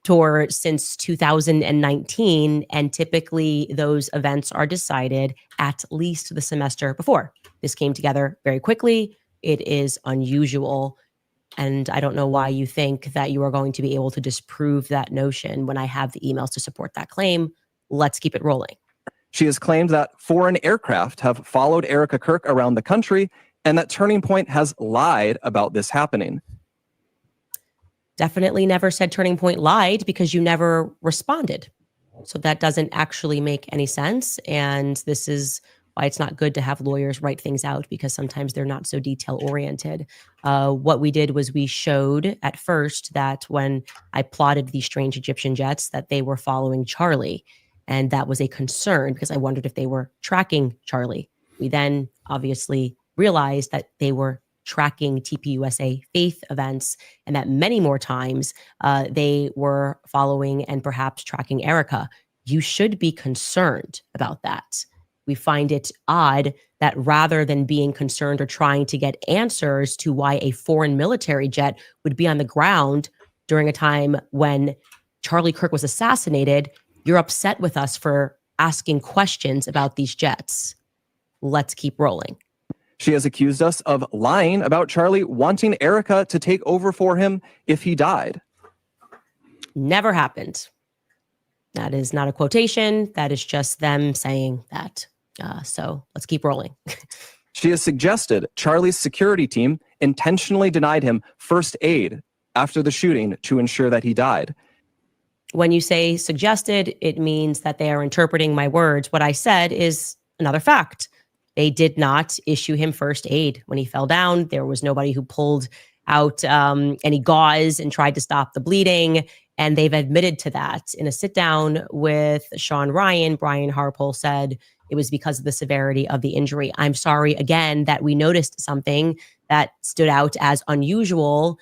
tour since 2019. And typically those events are decided at least the semester before. This came together very quickly. It is unusual. And I don't know why you think that you are going to be able to disprove that notion when I have the emails to support that claim. Let's keep it rolling. She has claimed that foreign aircraft have followed Erica Kirk around the country and that Turning Point has lied about this happening. definitely never said Turning Point lied because you never responded. So that doesn't actually make any sense. And this is why it's not good to have lawyers write things out, because sometimes they're not so detail oriented. What we did was we showed at first that when I plotted these strange Egyptian jets, that they were following Charlie. And that was a concern because I wondered if they were tracking Charlie. We then obviously realized that they were tracking TPUSA faith events, and that many more times they were following and perhaps tracking Erica. You should be concerned about that. We find it odd that rather than being concerned or trying to get answers to why a foreign military jet would be on the ground during a time when Charlie Kirk was assassinated, you're upset with us for asking questions about these jets. Let's keep rolling. She has accused us of lying about Charlie wanting Erica to take over for him if he died. Never happened. That is not a quotation. That is just them saying that. So let's keep rolling. She has suggested Charlie's security team intentionally denied him first aid after the shooting to ensure that he died. When you say suggested, it means that they are interpreting my words. What I said is another fact. They did not issue him first aid when he fell down. There was nobody who pulled out any gauze and tried to stop the bleeding. And they've admitted to that. In a sit down with Sean Ryan, Brian Harpole said it was because of the severity of the injury. I'm sorry again that we noticed something that stood out as unusual,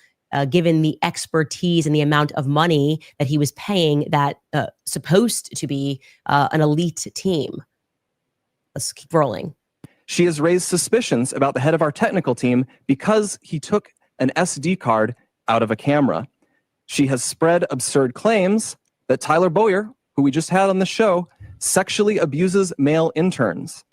given the expertise and the amount of money that he was paying that supposed to be an elite team. Let's keep rolling. She has raised suspicions about the head of our technical team because he took an SD card out of a camera. She has spread absurd claims that Tyler Boyer, who we just had on the show, sexually abuses male interns.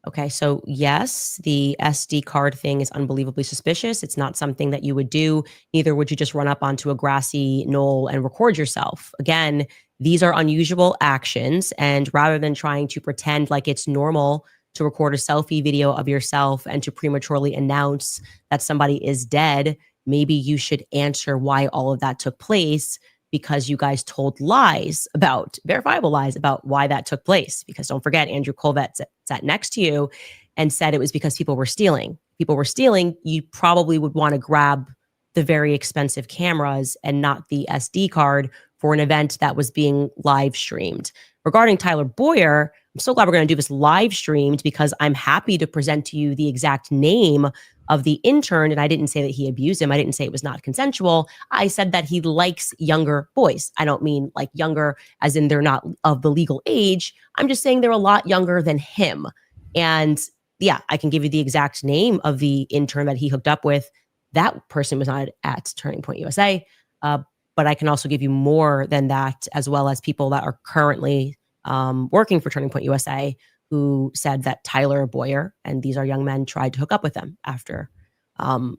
Okay, so yes, the SD card thing is unbelievably suspicious. It's not something that you would do. Neither would you just run up onto a grassy knoll and record yourself. Again, these are unusual actions. And rather than trying to pretend like it's normal to record a selfie video of yourself and to prematurely announce that somebody is dead, maybe you should answer why all of that took place, because you guys told lies about, verifiable lies about why that took place. Because don't forget, Andrew Colvett sat next to you and said it was because people were stealing. People were stealing, you probably would want to grab the very expensive cameras and not the SD card for an event that was being live streamed. Regarding Tyler Boyer, I'm so glad we're going to do this live streamed because I'm happy to present to you the exact name of the intern. And I didn't say that he abused him. I didn't say it was not consensual. I said that he likes younger boys. I don't mean like younger as in they're not of the legal age. I'm just saying they're a lot younger than him. And yeah, I can give you the exact name of the intern that he hooked up with. That person was not at Turning Point USA. But I can also give you more than that, as well as people that are currently working for Turning Point USA who said that Tyler Boyer and these are young men tried to hook up with them after some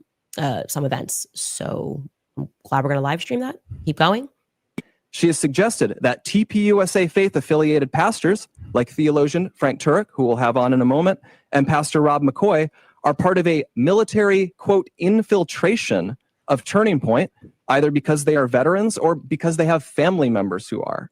events. So I'm glad we're going to live stream that. Keep going. She has suggested that TPUSA faith-affiliated pastors, like theologian Frank Turek, who we'll have on in a moment, and Pastor Rob McCoy, are part of a military, quote, infiltration of Turning Point, either because they are veterans or because they have family members who are.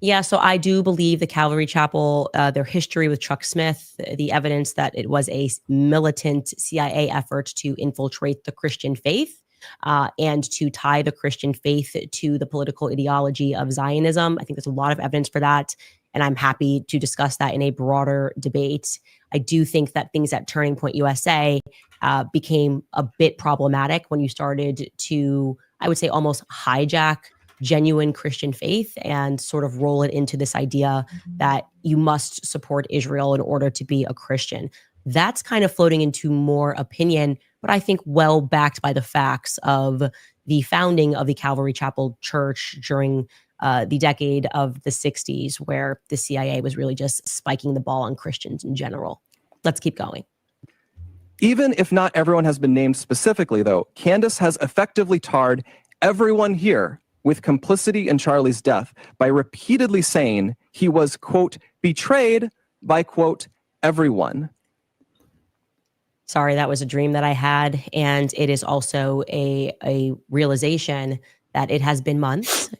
Yeah, so I do believe the Calvary Chapel, their history with Chuck Smith, the evidence that it was a militant CIA effort to infiltrate the Christian faith and to tie the Christian faith to the political ideology of Zionism. I think there's a lot of evidence for that, and I'm happy to discuss that in a broader debate. I do think that things at Turning Point USA became a bit problematic when you started to, I would say, almost hijack genuine Christian faith and sort of roll it into this idea that you must support Israel in order to be a Christian. That's kind of floating into more opinion, but I think well backed by the facts of the founding of the Calvary Chapel Church during the decade of the 60s, where the CIA was really just spiking the ball on Christians in general. Let's keep going. Even if not everyone has been named specifically, though, Candace has effectively tarred everyone here with complicity in Charlie's death by repeatedly saying he was, quote, betrayed by, quote, everyone. sorry, that was a dream that I had. And it is also a realization that it has been months.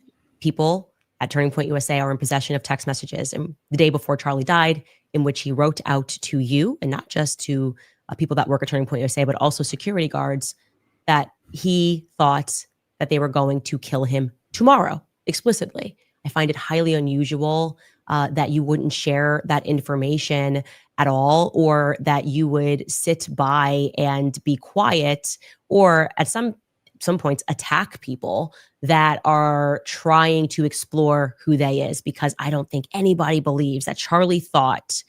People at Turning Point USA are in possession of text messages. And the day before Charlie died, in which he wrote out to you, and not just to people that work at Turning Point USA, but also security guards, that he thought that they were going to kill him tomorrow, explicitly. I find it highly unusual that you wouldn't share that information at all, or that you would sit by and be quiet, or at some points attack people that are trying to explore who they is, because I don't think anybody believes that Charlie thought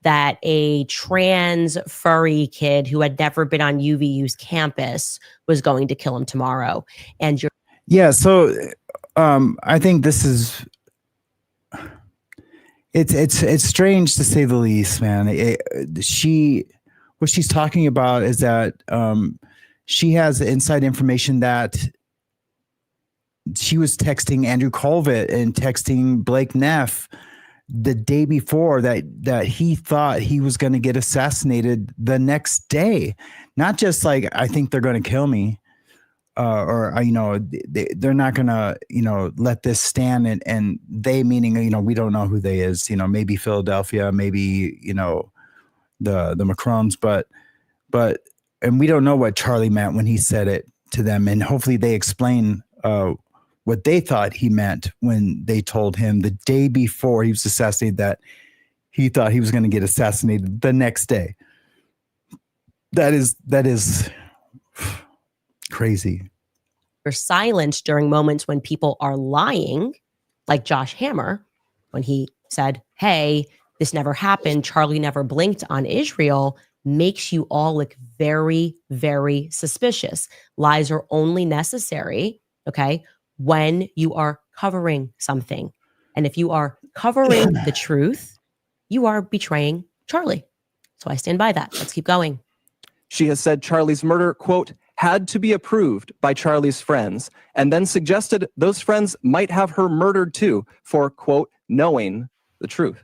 that a trans furry kid who had never been on UVU's campus was going to kill him tomorrow. And you're so I think this is it's strange to say the least, man. What she's talking about is that she has inside information that she was texting Andrew Colvett and texting Blake Neff the day before that he thought he was going to get assassinated the next day. Not just like, I think they're going to kill me, or they're not going to let this stand, and they meaning we don't know who they is, maybe Philadelphia, maybe the Macrons, but and we don't know what Charlie meant when he said it to them, and hopefully they explain what they thought he meant when they told him the day before he was assassinated that he thought he was going to get assassinated the next day. That is crazy. You're silent during moments when people are lying, like Josh Hammer, when he said, hey, this never happened, Charlie never blinked on Israel, makes you all look very, very suspicious. Lies are only necessary, okay, when you are covering something. And if you are covering the truth, you are betraying Charlie. So I stand by that. Let's keep going. She has said Charlie's murder, quote, had to be approved by Charlie's friends, and then suggested those friends might have her murdered too for, quote, knowing the truth.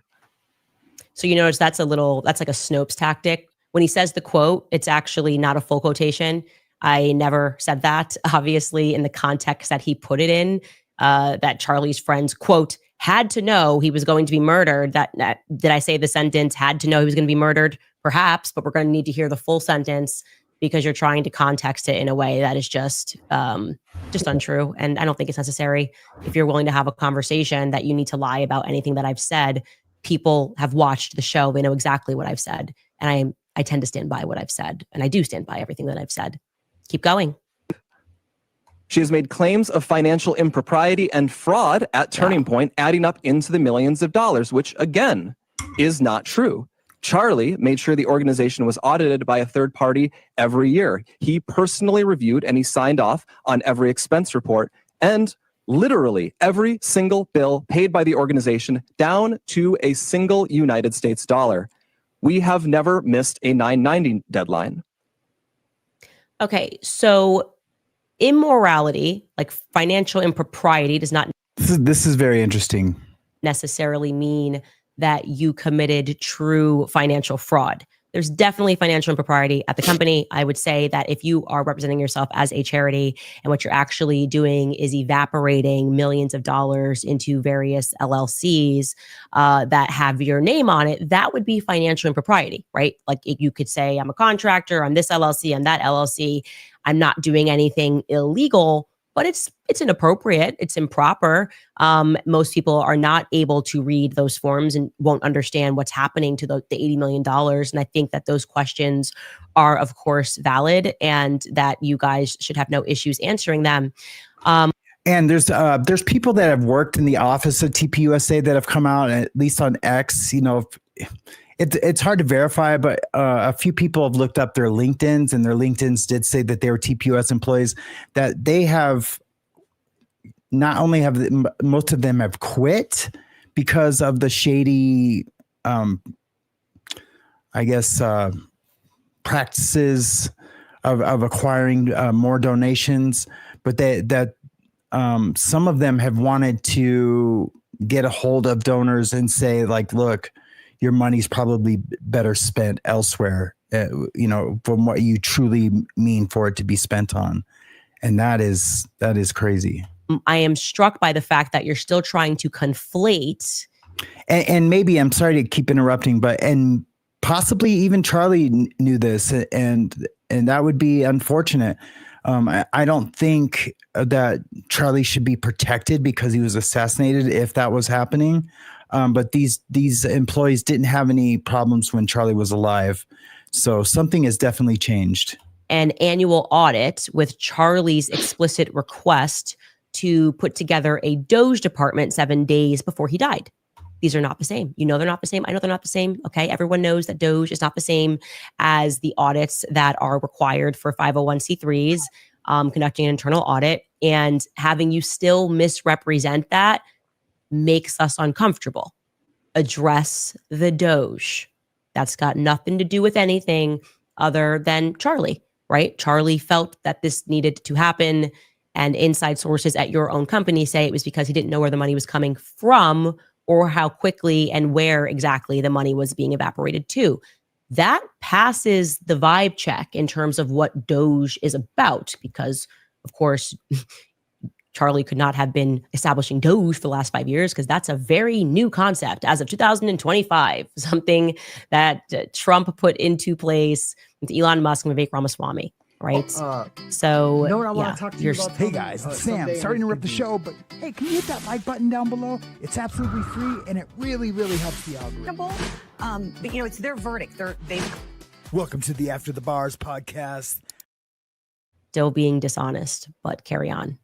So you notice that's like a Snopes tactic. When he says the quote, it's actually not a full quotation. I never said that. Obviously, in the context that he put it in, that Charlie's friends, quote, had to know he was going to be murdered. That did I say the sentence, had to know he was going to be murdered? Perhaps, but we're going to need to hear the full sentence, because you're trying to context it in a way that is just untrue. And I don't think it's necessary. If you're willing to have a conversation that you need to lie about anything that I've said, people have watched the show. They know exactly what I've said. And I tend to stand by what I've said. And I do stand by everything that I've said. Keep going. She has made claims of financial impropriety and fraud at Turning Point, adding up into the millions of dollars, which again is not true. Charlie made sure the organization was audited by a third party every year. He personally reviewed and he signed off on every expense report, and literally every single bill paid by the organization, down to a single United States dollar. We have never missed a 990 deadline. Okay, so immorality, like financial impropriety, does not This is very interesting. necessarily mean that you committed true financial fraud. There's definitely financial impropriety at the company. I would say that if you are representing yourself as a charity and what you're actually doing is evaporating millions of dollars into various LLCs that have your name on it, that would be financial impropriety, right? Like you could say, I'm a contractor, I'm this LLC, I'm that LLC. I'm not doing anything illegal, but it's inappropriate, it's improper. Most people are not able to read those forms and won't understand what's happening to the $80 million. And I think that those questions are, of course, valid, and that you guys should have no issues answering them. And there's people that have worked in the office of TPUSA that have come out, at least on X. It's hard to verify, but a few people have looked up their LinkedIns, and their LinkedIns did say that they were TPUS employees, that they have not only have most of them have quit because of the shady, practices of acquiring more donations, but that some of them have wanted to get a hold of donors and say, like, look, your money's probably better spent elsewhere. from what you truly mean for it to be spent on. And that is crazy. I am struck by the fact that you're still trying to conflate. And maybe, I'm sorry to keep interrupting, and possibly even Charlie knew this, and that would be unfortunate. I don't think that Charlie should be protected because he was assassinated if that was happening. But these employees didn't have any problems when Charlie was alive. So something has definitely changed. An annual audit with Charlie's explicit request to put together a Doge department 7 days before he died. These are not the same. You know they're not the same. I know they're not the same. Okay, everyone knows that Doge is not the same as the audits that are required for 501c3s, conducting an internal audit. And having you still misrepresent that makes us uncomfortable. Address the Doge. That's got nothing to do with anything other than Charlie, right? Charlie felt that this needed to happen, and inside sources at your own company say it was because he didn't know where the money was coming from or how quickly and where exactly the money was being evaporated to. That passes the vibe check in terms of what Doge is about, because, of course, Charlie could not have been establishing Doge for the last 5 years, because that's a very new concept as of 2025, something that Trump put into place with Elon Musk and Vivek Ramaswamy, right? So, You know what I want yeah, to talk to you you're about? Hey guys, it's Sam. Sorry to interrupt the show, but hey, can you hit that like button down below? It's absolutely free, and it really, really helps the algorithm. But it's their verdict. They Welcome to the After the Bars podcast. still being dishonest, but carry on.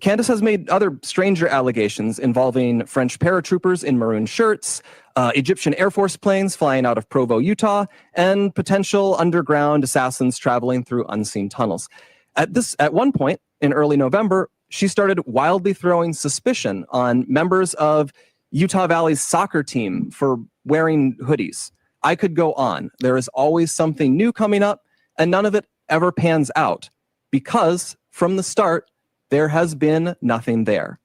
Candace has made other stranger allegations involving French paratroopers in maroon shirts, Egyptian Air Force planes flying out of Provo, Utah, and potential underground assassins traveling through unseen tunnels. At one point in early November, she started wildly throwing suspicion on members of Utah Valley's soccer team for wearing hoodies. I could go on. There is always something new coming up, and none of it ever pans out because from the start, there has been nothing there.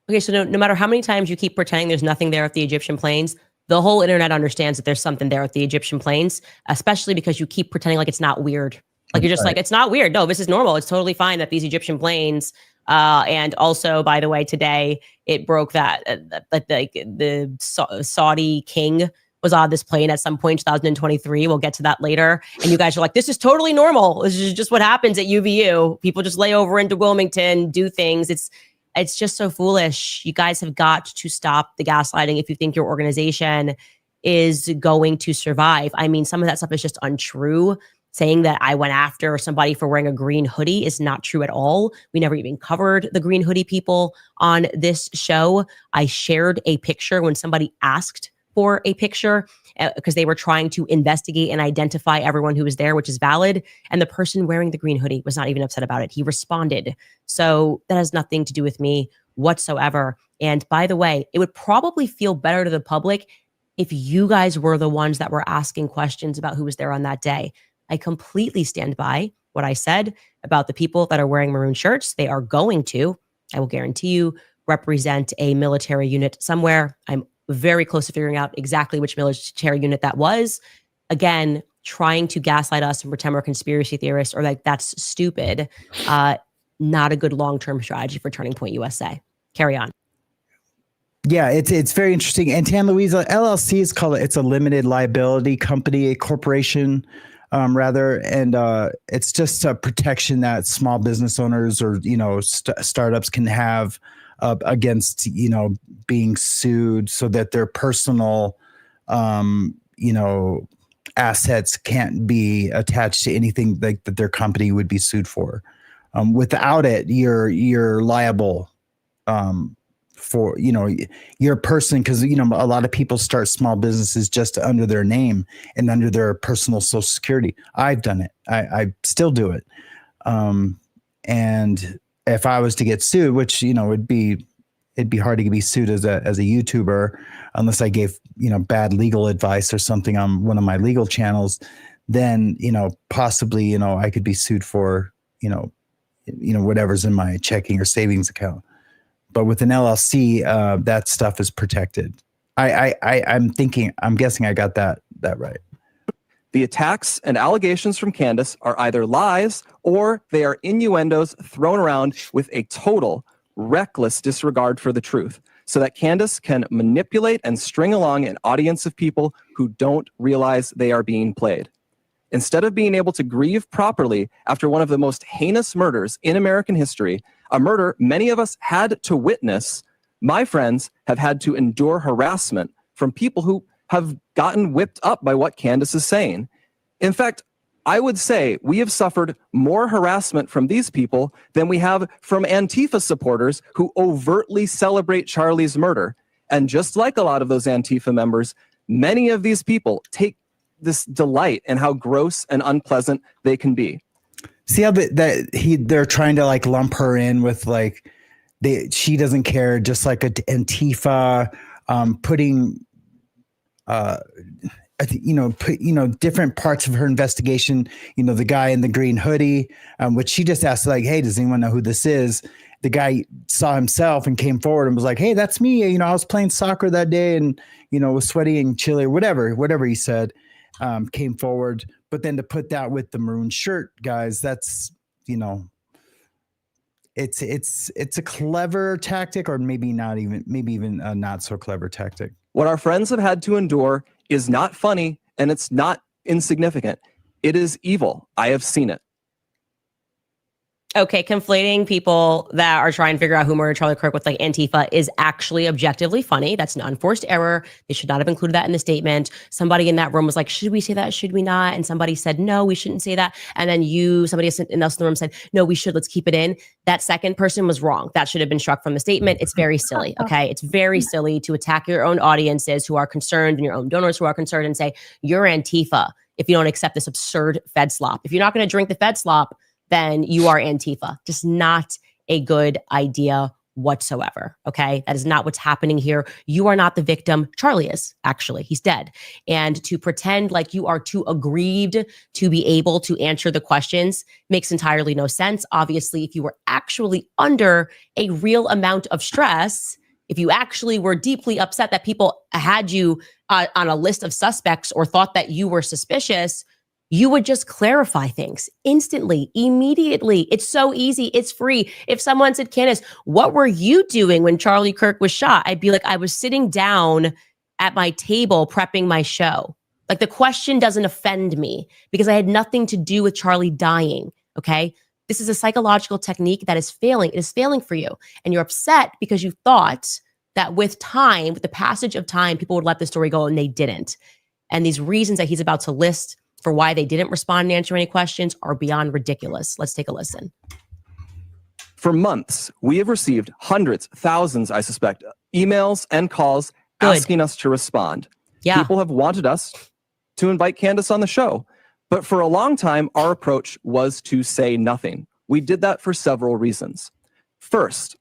Okay, so no matter how many times you keep pretending there's nothing there at the Egyptian plains, the whole internet understands that there's something there at the Egyptian plains, especially because you keep pretending like it's not weird. Like you're just like, it's not weird. No, this is normal. It's totally fine that these Egyptian planes, and also, by the way, today it broke that the Saudi king was on this plane at some point in 2023. We'll get to that later. And you guys are like, this is totally normal. This is just what happens at UVU. People just lay over into Wilmington, do things. It's just so foolish. You guys have got to stop the gaslighting if you think your organization is going to survive. I mean, some of that stuff is just untrue. Saying that I went after somebody for wearing a green hoodie is not true at all. We never even covered the green hoodie people on this show. I shared a picture when somebody asked for a picture because they were trying to investigate and identify everyone who was there, which is valid. And the person wearing the green hoodie was not even upset about it. He responded. So that has nothing to do with me whatsoever. And by the way, it would probably feel better to the public if you guys were the ones that were asking questions about who was there on that day. I completely stand by what I said about the people that are wearing maroon shirts. They are going to, I will guarantee you, represent a military unit somewhere. I'm very close to figuring out exactly which military unit that was. Again, trying to gaslight us and pretend we're conspiracy theorists or like that's stupid. Not a good long-term strategy for Turning Point USA. Carry on. Yeah, it's very interesting. And Tan Louisa, LLC is called, it's a limited liability company, a corporation, rather. And it's just a protection that small business owners or, startups can have against, being sued so that their personal, assets can't be attached to anything like that their company would be sued for. Without it, you're liable for, you're a person because, a lot of people start small businesses just under their name and under their personal social security. I've done it. I still do it. And if I was to get sued, which, it'd be hard to be sued as a YouTuber unless I gave, bad legal advice or something on one of my legal channels, then, possibly, I could be sued for, whatever's in my checking or savings account. But with an LLC, that stuff is protected. I'm guessing I got that right. The attacks and allegations from Candace are either lies or they are innuendos thrown around with a total reckless disregard for the truth, so that Candace can manipulate and string along an audience of people who don't realize they are being played. Instead of being able to grieve properly after one of the most heinous murders in American history, a murder many of us had to witness, my friends have had to endure harassment from people who have gotten whipped up by what Candace is saying. In fact, I would say we have suffered more harassment from these people than we have from Antifa supporters who overtly celebrate Charlie's murder. And just like a lot of those Antifa members, many of these people take this delight in how gross and unpleasant they can be. See how they're trying to like lump her in with like she doesn't care, just like Antifa putting different parts of her investigation, the guy in the green hoodie, which she just asked, like, hey, does anyone know who this is? The guy saw himself and came forward and was like, hey, that's me. I was playing soccer that day and, was sweaty and chilly or whatever he said, came forward. But then to put that with the maroon shirt, guys, that's, it's a clever tactic, or maybe even a not so clever tactic. What our friends have had to endure is not funny, and it's not insignificant. It is evil. I have seen it. Okay, conflating people that are trying to figure out who murdered Charlie Kirk with like Antifa is actually objectively funny. That's an unforced error. They should not have included that in the statement. Somebody in that room was like, should we say that? Should we not? And somebody said, no, we shouldn't say that. And then somebody else in the room said, no, we should, let's keep it in. That second person was wrong. That should have been struck from the statement. It's very silly, okay? It's very silly to attack your own audiences who are concerned and your own donors who are concerned and say, you're Antifa if you don't accept this absurd Fed slop. If you're not going to drink the Fed slop, then you are Antifa. Just not a good idea whatsoever, okay? That is not what's happening here. You are not the victim. Charlie is, actually. He's dead. And to pretend like you are too aggrieved to be able to answer the questions makes entirely no sense. Obviously, if you were actually under a real amount of stress, if you actually were deeply upset that people had you on a list of suspects or thought that you were suspicious, you would just clarify things instantly, immediately. It's so easy. It's free. If someone said, Candace, what were you doing when Charlie Kirk was shot? I'd be like, I was sitting down at my table prepping my show. Like, the question doesn't offend me because I had nothing to do with Charlie dying, okay? This is a psychological technique that is failing. It is failing for you. And you're upset because you thought that with time, with the passage of time, people would let the story go, and they didn't. And these reasons that he's about to list for why they didn't respond and answer any questions are beyond ridiculous. Let's take a listen. For months, we have received hundreds, thousands, I suspect, emails and calls asking us to respond. Yeah. People have wanted us to invite Candace on the show. But for a long time, our approach was to say nothing. We did that for several reasons. First,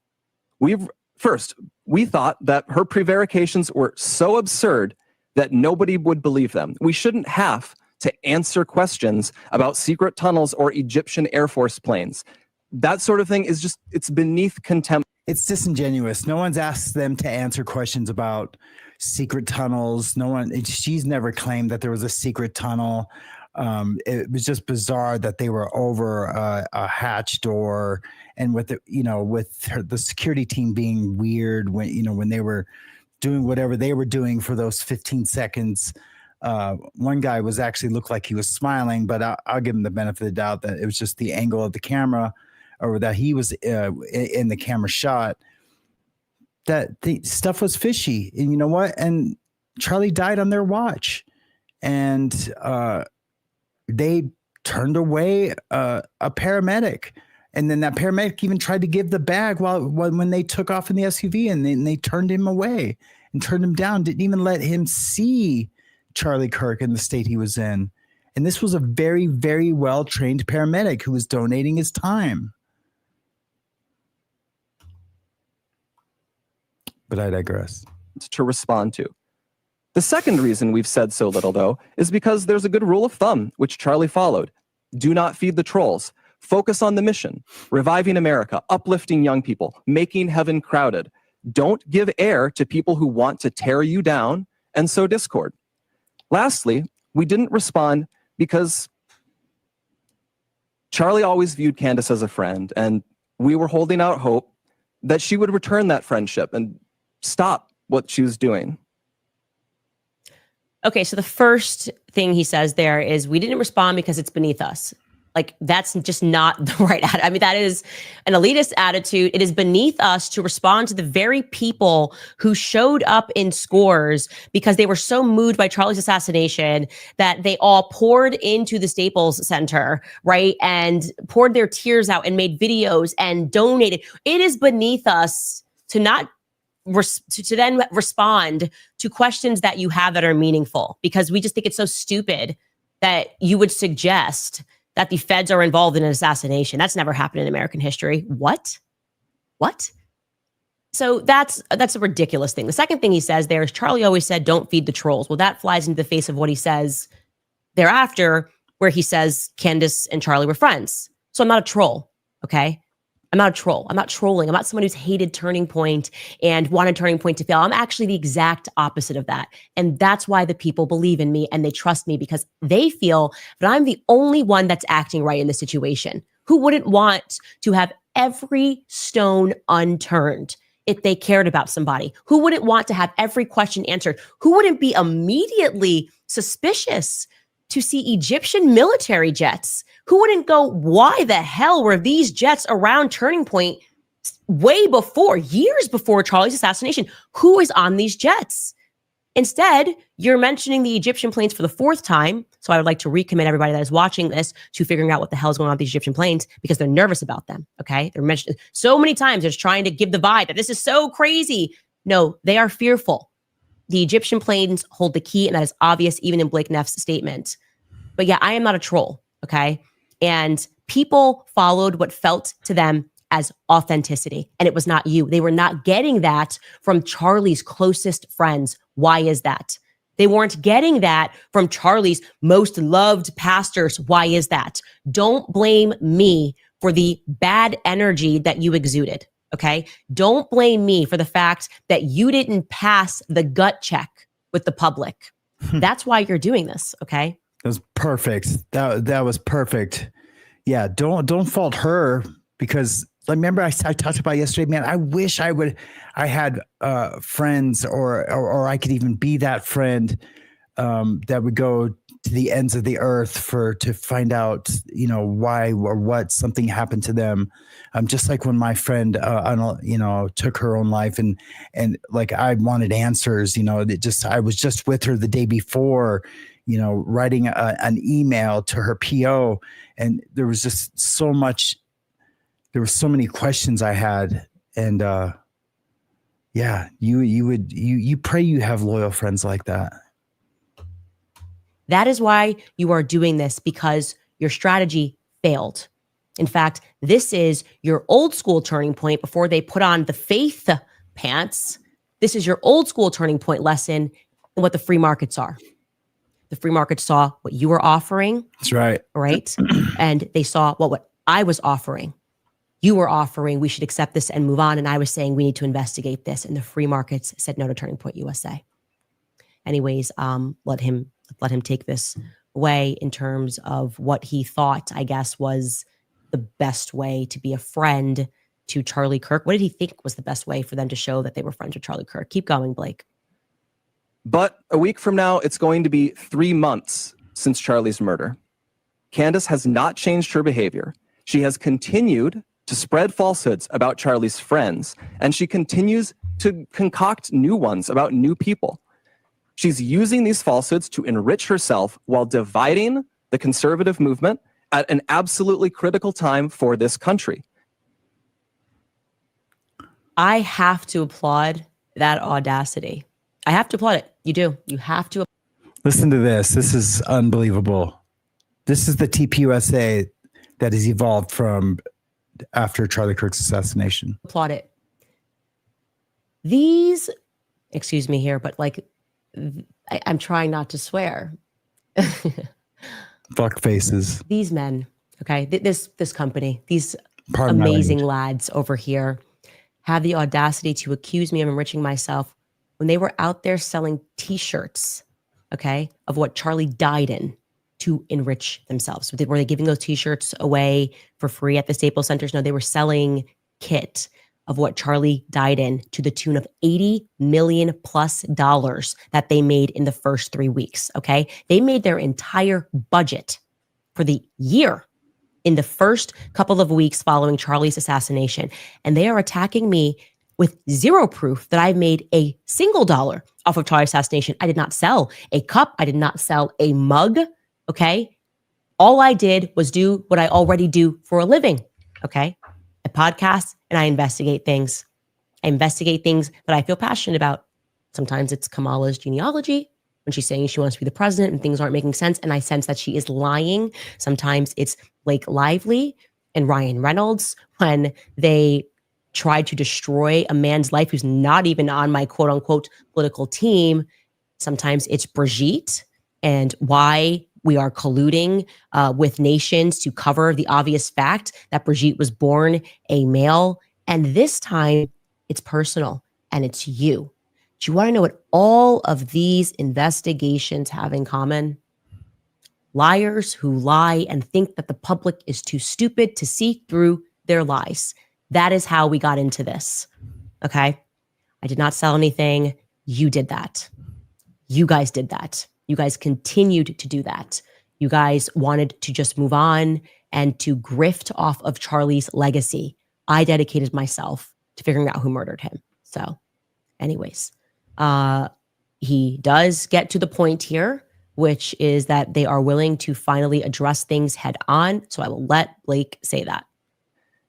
we thought that her prevarications were so absurd that nobody would believe them. We shouldn't have to answer questions about secret tunnels or Egyptian Air Force planes. That sort of thing is just, it's beneath contempt. It's disingenuous. No one's asked them to answer questions about secret tunnels. She's never claimed that there was a secret tunnel. It was just bizarre that they were over a hatch door, and with the security team being weird when they were doing whatever they were doing for those 15 seconds. One guy looked like he was smiling, but I'll give him the benefit of the doubt that it was just the angle of the camera, or that he was in the camera shot. That the stuff was fishy, and you know what? And Charlie died on their watch, and they turned away a paramedic, and then that paramedic even tried to give the bag when they took off in the SUV, and they turned him away and turned him down. Didn't even let him see Charlie Kirk in the state he was in. And this was a very, very well-trained paramedic who was donating his time. But I digress. To respond to. The second reason we've said so little, though, is because there's a good rule of thumb, which Charlie followed. Do not feed the trolls. Focus on the mission, reviving America, uplifting young people, making heaven crowded. Don't give air to people who want to tear you down and sow discord. Lastly, we didn't respond because Charlie always viewed Candace as a friend, and we were holding out hope that she would return that friendship and stop what she was doing. Okay, so the first thing he says there is, we didn't respond because it's beneath us. Like, that's just not the right attitude. I mean, that is an elitist attitude. It is beneath us to respond to the very people who showed up in scores because they were so moved by Charlie's assassination that they all poured into the Staples Center, right? And poured their tears out and made videos and donated. It is beneath us to not to then respond to questions that you have that are meaningful, because we just think it's so stupid that you would suggest that the feds are involved in an assassination. That's never happened in American history. What? So that's a ridiculous thing. The second thing he says there is, Charlie always said, don't feed the trolls. Well, that flies into the face of what he says thereafter, where he says Candace and Charlie were friends. So I'm not a troll, okay? I'm not a troll. I'm not trolling. I'm not someone who's hated Turning Point and wanted Turning Point to fail. I'm actually the exact opposite of that. And that's why the people believe in me and they trust me, because they feel that I'm the only one that's acting right in the situation. Who wouldn't want to have every stone unturned if they cared about somebody? Who wouldn't want to have every question answered? Who wouldn't be immediately suspicious to see Egyptian military jets? Who wouldn't go, why the hell were these jets around Turning Point way before, years before Charlie's assassination? Who is on these jets? Instead, you're mentioning the Egyptian planes for the fourth time. So I would like to recommit everybody that is watching this to figuring out what the hell is going on with these Egyptian planes, because they're nervous about them, okay? They're mentioned so many times. They're just trying to give the vibe that this is so crazy. No, they are fearful. The Egyptian planes hold the key, and that is obvious even in Blake Neff's statement. But yeah, I am not a troll, okay? And people followed what felt to them as authenticity, and it was not you. They were not getting that from Charlie's closest friends. Why is that? They weren't getting that from Charlie's most loved pastors. Why is that? Don't blame me for the bad energy that you exuded, okay? Don't blame me for the fact that you didn't pass the gut check with the public. That's why you're doing this, okay? That was perfect. That was perfect. Yeah, don't fault her, because remember I talked about yesterday, man. I wish I had friends or I could even be that friend that would go to the ends of the earth to find out, why or what something happened to them. Just like when my friend, took her own life, and like I wanted answers. I was just with her the day before, writing an email to her PO, and there was just so much. There were so many questions I had, and yeah, you pray you have loyal friends like that. That is why you are doing this, because your strategy failed. In fact, this is your old school Turning Point before they put on the faith pants. This is your old school Turning Point lesson in what the free markets are. The free market saw what you were offering. That's right. Right. And they saw what I was offering. You were offering, we should accept this and move on. And I was saying, we need to investigate this. And the free markets said no to Turning Point USA. Anyways, let him take this away in terms of what he thought, I guess, was the best way to be a friend to Charlie Kirk. What did he think was the best way for them to show that they were friends with Charlie Kirk? Keep going, Blake. But a week from now, it's going to be 3 months since Charlie's murder. Candace has not changed her behavior. She has continued to spread falsehoods about Charlie's friends, and she continues to concoct new ones about new people. She's using these falsehoods to enrich herself while dividing the conservative movement at an absolutely critical time for this country. I have to applaud that audacity. I have to applaud it. You do. You have to. Listen to this. This is unbelievable. This is the TPUSA that has evolved from after Charlie Kirk's assassination. Applaud it. These, excuse me here, but like, I'm trying not to swear. Fuck faces. These men, okay, this company, these Pardon amazing lads over here have the audacity to accuse me of enriching myself when they were out there selling t-shirts, okay, of what Charlie died in to enrich themselves. Were they giving those t-shirts away for free at the Staples Centers? No, they were selling kit of what Charlie died in to the tune of $80 million plus that they made in the first 3 weeks. Okay. They made their entire budget for the year in the first couple of weeks following Charlie's assassination. And they are attacking me with zero proof that I've made a single dollar off of Charlie's assassination. I did not sell a cup. I did not sell a mug. Okay. All I did was do what I already do for a living. Okay. I podcast and I investigate things. I investigate things that I feel passionate about. Sometimes it's Kamala's genealogy when she's saying she wants to be the president and things aren't making sense. And I sense that she is lying. Sometimes it's Blake Lively and Ryan Reynolds when they tried to destroy a man's life who's not even on my quote unquote political team. Sometimes it's Brigitte and why we are colluding with nations to cover the obvious fact that Brigitte was born a male. And this time it's personal and it's you. Do you want to know what all of these investigations have in common? Liars who lie and think that the public is too stupid to see through their lies. That is how we got into this. Okay. I did not sell anything. You did that. You guys did that. You guys continued to do that. You guys wanted to just move on and to grift off of Charlie's legacy. I dedicated myself to figuring out who murdered him. So anyways, he does get to the point here, which is that they are willing to finally address things head on. So I will let Blake say that.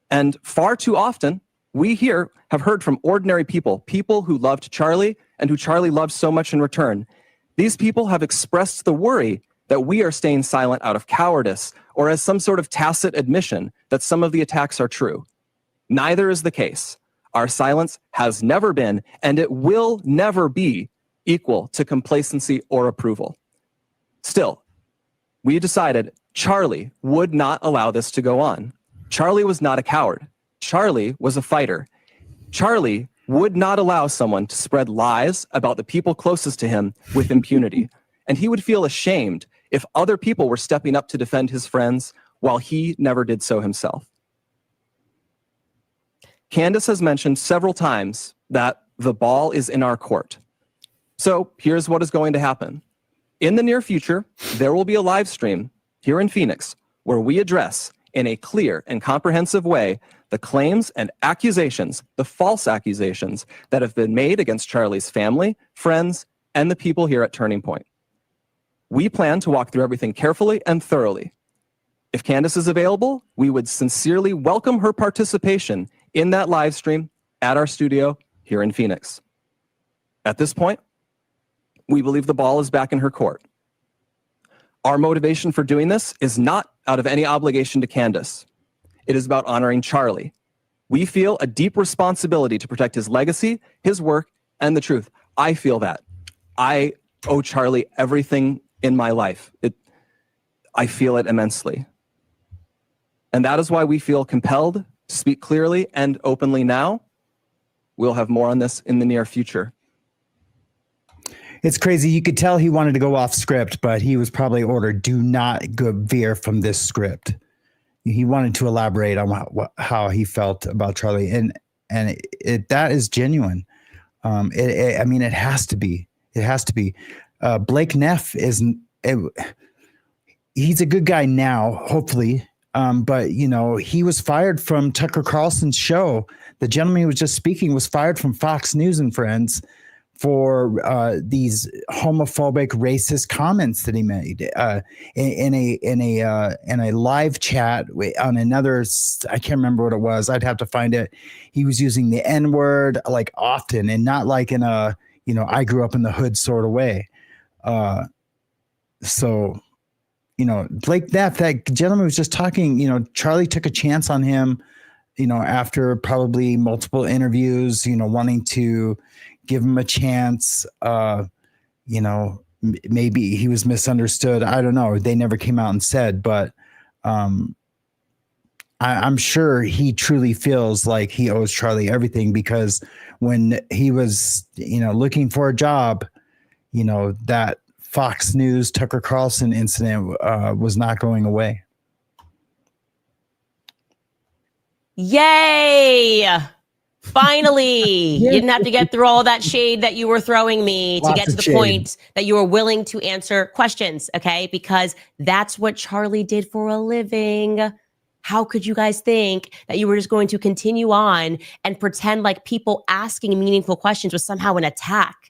And far too often, we here have heard from ordinary people who loved Charlie and who Charlie loved so much in return. These people have expressed the worry that we are staying silent out of cowardice or as some sort of tacit admission that some of the attacks are true. Neither is the case. Our silence has never been, and it will never be, equal to complacency or approval. Still, we decided Charlie would not allow this to go on. Charlie was not a coward. Charlie was a fighter. Charlie would not allow someone to spread lies about the people closest to him with impunity. And he would feel ashamed if other people were stepping up to defend his friends while he never did so himself. Candace has mentioned several times that the ball is in our court. So here's what is going to happen. In the near future, there will be a live stream here in Phoenix where we address in a clear and comprehensive way the claims and accusations, the false accusations that have been made against Charlie's family, friends, and the people here at Turning Point. We plan to walk through everything carefully and thoroughly. If Candace is available, we would sincerely welcome her participation in that live stream at our studio here in Phoenix. At this point, we believe the ball is back in her court. Our motivation for doing this is not out of any obligation to Candace. It is about honoring Charlie. We feel a deep responsibility to protect his legacy, his work, and the truth. I feel that. I owe Charlie everything in my life. I feel it immensely. And that is why we feel compelled to speak clearly and openly now. We'll have more on this in the near future. It's crazy. You could tell he wanted to go off script, but he was probably ordered, do not go veer from this script. He wanted to elaborate on how he felt about Charlie. And that is genuine. I mean, it has to be. It has to be. Blake Neff he's a good guy now, hopefully. But, you know, he was fired from Tucker Carlson's show. The gentleman who was just speaking was fired from Fox News and Friends for these homophobic, racist comments that he made in a live chat on another. I can't remember what it was. I'd have to find it. He was using the N-word like often, and not like in a, you know, I grew up in the hood sort of way. So, you know, Blake, that gentleman was just talking. You know, Charlie took a chance on him. You know, after probably multiple interviews. You know, wanting to give him a chance. You know, maybe he was misunderstood. I don't know. They never came out and said, but I'm sure he truly feels like he owes Charlie everything, because when he was, you know, looking for a job, you know, that Fox News Tucker Carlson incident was not going away. Yay! Finally, you didn't have to get through all that shade that you were throwing me to Lots get to of the shade. point that you were willing to answer questions, okay? Because that's what Charlie did for a living. How could you guys think that you were just going to continue on and pretend like people asking meaningful questions was somehow an attack?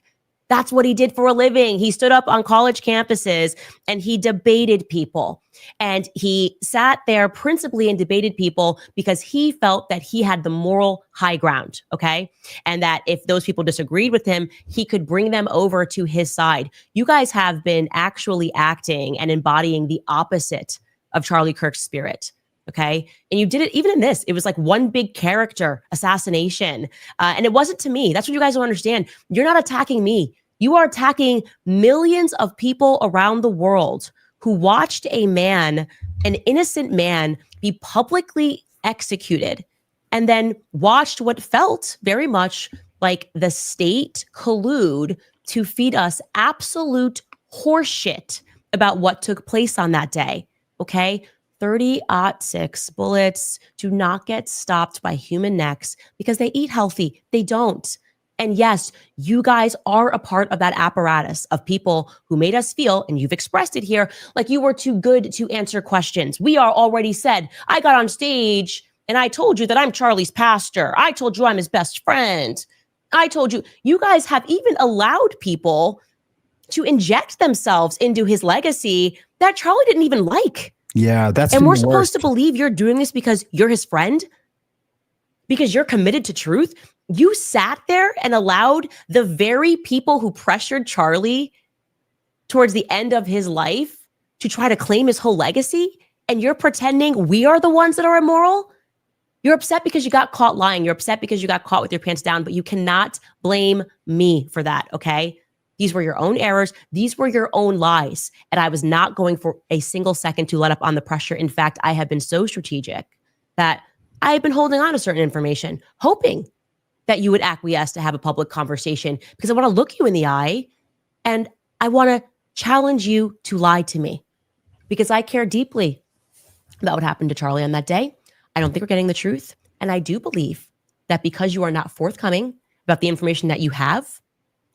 That's what he did for a living. He stood up on college campuses and he debated people. And he sat there principally and debated people because he felt that he had the moral high ground, okay? And that if those people disagreed with him, he could bring them over to his side. You guys have been actually acting and embodying the opposite of Charlie Kirk's spirit. Okay. And you did it even in this. It was like one big character assassination. And it wasn't to me. That's what you guys don't understand. You're not attacking me. You are attacking millions of people around the world who watched a man, an innocent man, be publicly executed and then watched what felt very much like the state collude to feed us absolute horseshit about what took place on that day. Okay. 30-06 bullets do not get stopped by human necks because they eat healthy. They don't. And yes, you guys are a part of that apparatus of people who made us feel, and you've expressed it here, like you were too good to answer questions. We are already said, I got on stage and I told you that I'm Charlie's pastor. I told you I'm his best friend. I told you. You guys have even allowed people to inject themselves into his legacy that Charlie didn't even like. Yeah, that's and been we're the supposed worst. to believe you're doing this because you're his friend, because you're committed to truth. You sat there and allowed the very people who pressured Charlie towards the end of his life to try to claim his whole legacy, and you're pretending we are the ones that are immoral. You're upset because you got caught lying. You're upset because you got caught with your pants down, but you cannot blame me for that, okay? These were your own errors. These were your own lies. And I was not going for a single second to let up on the pressure. In fact, I have been so strategic that I have been holding on to certain information, hoping that you would acquiesce to have a public conversation because I want to look you in the eye and I want to challenge you to lie to me because I care deeply about what happened to Charlie on that day. I don't think we're getting the truth. And I do believe that because you are not forthcoming about the information that you have,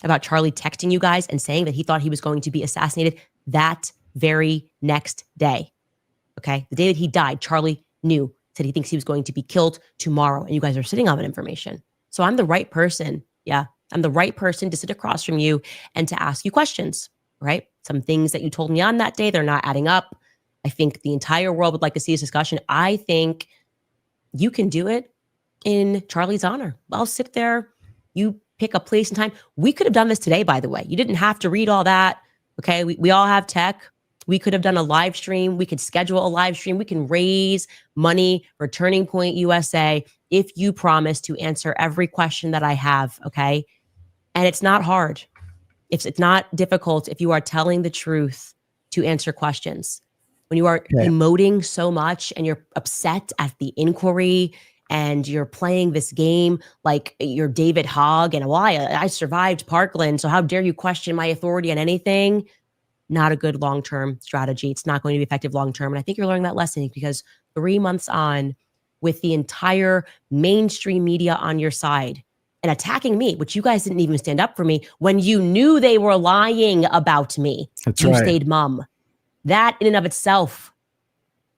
about Charlie texting you guys and saying that he thought he was going to be assassinated that very next day. Okay. The day that he died, Charlie knew, said he thinks he was going to be killed tomorrow. And you guys are sitting on that information. So I'm the right person. Yeah. I'm the right person to sit across from you and to ask you questions, right? Some things that you told me on that day, they're not adding up. I think the entire world would like to see this discussion. I think you can do it in Charlie's honor. I'll sit there. You pick a place and time. We could have done this today, by the way. You didn't have to read all that. Okay. We all have tech. We could have done a live stream. We could schedule a live stream. We can raise money for Turning Point USA if you promise to answer every question that I have. Okay. And it's not hard. It's not difficult if you are telling the truth to answer questions. When you are emoting so much and you're upset at the inquiry and you're playing this game like you're David Hogg and I survived Parkland, so how dare you question my authority on anything? Not a good long-term strategy. It's not going to be effective long-term. And I think you're learning that lesson because 3 months on with the entire mainstream media on your side and attacking me, which you guys didn't even stand up for me when you knew they were lying about me. That's you right. stayed mum. That in and of itself,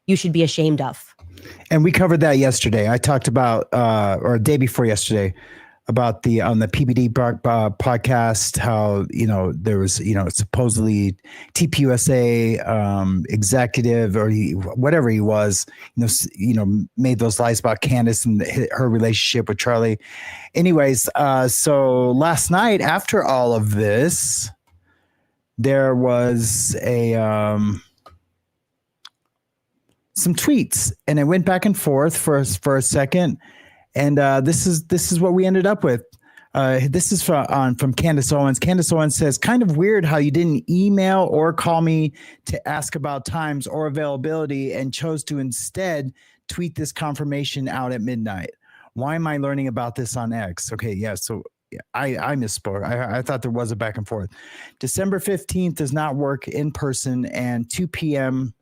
you should be ashamed of. And we covered that yesterday. I talked about, or day before yesterday, about the on the PBD podcast, how there was supposedly TPUSA executive or whatever he was, made those lies about Candace and her relationship with Charlie. Anyways, so last night after all of this, there was some tweets, and it went back and forth for a second, and this is what we ended up with. This is from Candace Owens. Candace Owens says, "Kind of weird how you didn't email or call me to ask about times or availability and chose to instead tweet this confirmation out at midnight. Why am I learning about this on X?" Okay, yeah. So I misspoke. I thought there was a back and forth. December 15th does not work in person, and 2 p.m.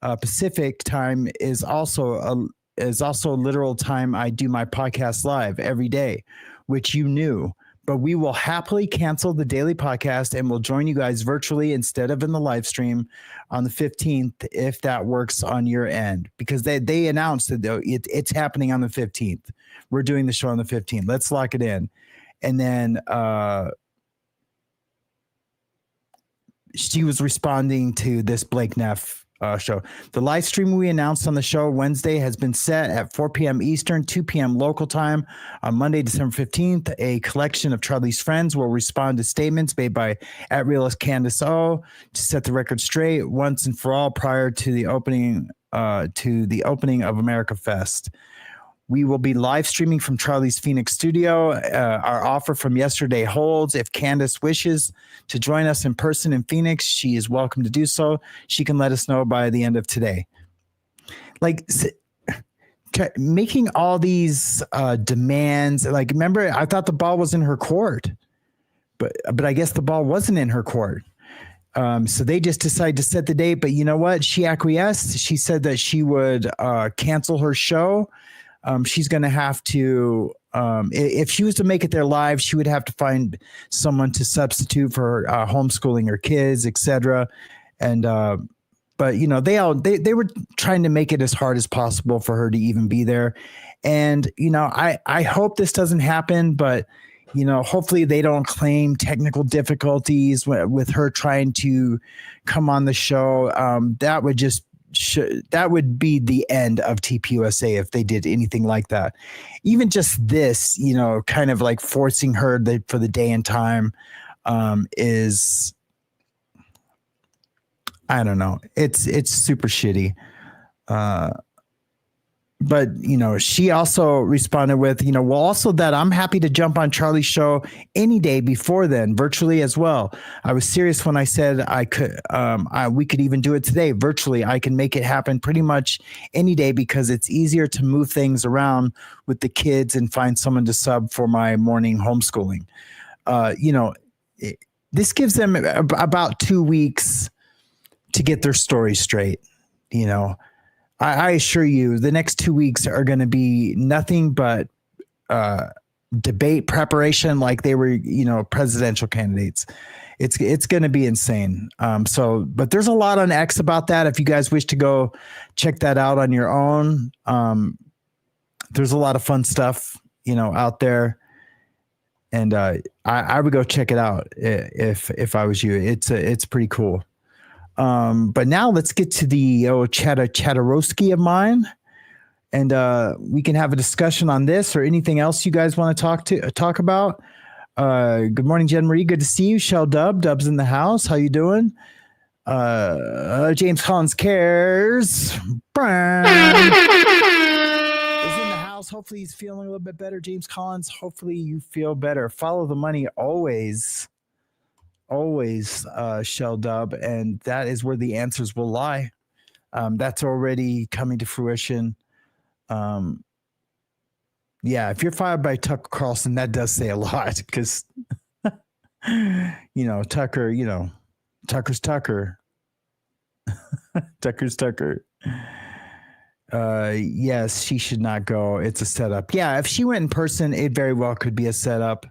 Pacific time is also a literal time I do my podcast live every day, which you knew. But we will happily cancel the daily podcast and we'll join you guys virtually instead of in the live stream on the 15th, if that works on your end, because they announced that it's happening on the 15th. We're doing the show on the 15th. Let's lock it in. And then she was responding to this Blake Neff show. The live stream we announced on the show Wednesday has been set at 4 p.m. Eastern, 2 p.m. local time on Monday, December 15th. A collection of Charlie's friends will respond to statements made by @realist Candace O to set the record straight once and for all prior to the opening of America Fest. We will be live streaming from Charlie's Phoenix studio. Our offer from yesterday holds. If Candace wishes to join us in person in Phoenix, she is welcome to do so. She can let us know by the end of today. Like, making all these demands. Like, remember, I thought the ball was in her court, but I guess the ball wasn't in her court. So they just decided to set the date. But you know what? She acquiesced. She said that she would cancel her show. She's going to have to, if she was to make it there live, she would have to find someone to substitute for homeschooling her kids, etc. And, but you know, they were trying to make it as hard as possible for her to even be there. And, you know, I hope this doesn't happen, but you know, hopefully they don't claim technical difficulties with her trying to come on the show. That would just, that would be the end of TPUSA if they did anything like that. Even just this, you know, kind of like forcing her for the day and time is, I don't know. It's super shitty. But, you know, she also responded with, you know, well, also that I'm happy to jump on Charlie's show any day before then, virtually as well. I was serious when I said I could, we could even do it today virtually. I can make it happen pretty much any day because it's easier to move things around with the kids and find someone to sub for my morning homeschooling. You know, this gives them about 2 weeks to get their story straight, you know. I assure you, the next 2 weeks are going to be nothing but debate preparation, like they were, you know, presidential candidates. It's going to be insane. But there's a lot on X about that. If you guys wish to go check that out on your own, there's a lot of fun stuff, you know, out there. And I would go check it out if I was you. It's pretty cool. But now let's get to the Chatterowski of mine, and we can have a discussion on this or anything else you guys want to talk about. Good morning, Jen Marie. Good to see you. Shell Dub's in the house. How you doing? James Collins cares. Brown is in the house. Hopefully he's feeling a little bit better. James Collins, hopefully you feel better. Follow the money always, Shell Dub, and that is where the answers will lie. That's already coming to fruition. Yeah, if you're fired by Tucker Carlson, that does say a lot because, you know, Tucker, you know, Tucker's Tucker. Tucker's Tucker. Yes, she should not go. It's a setup. Yeah, if she went in person, it very well could be a setup.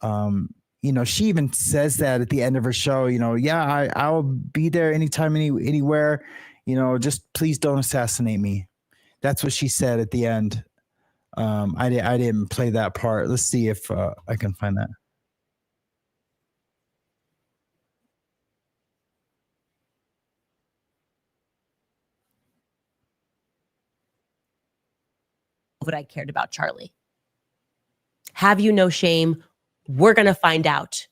You know, she even says that at the end of her show, you know, yeah, I'll be there anytime, anywhere, you know, just please don't assassinate me. That's what she said at the end. I didn't play that part. Let's see if I can find that. What I cared about Charlie. Have you no shame? We're going to find out.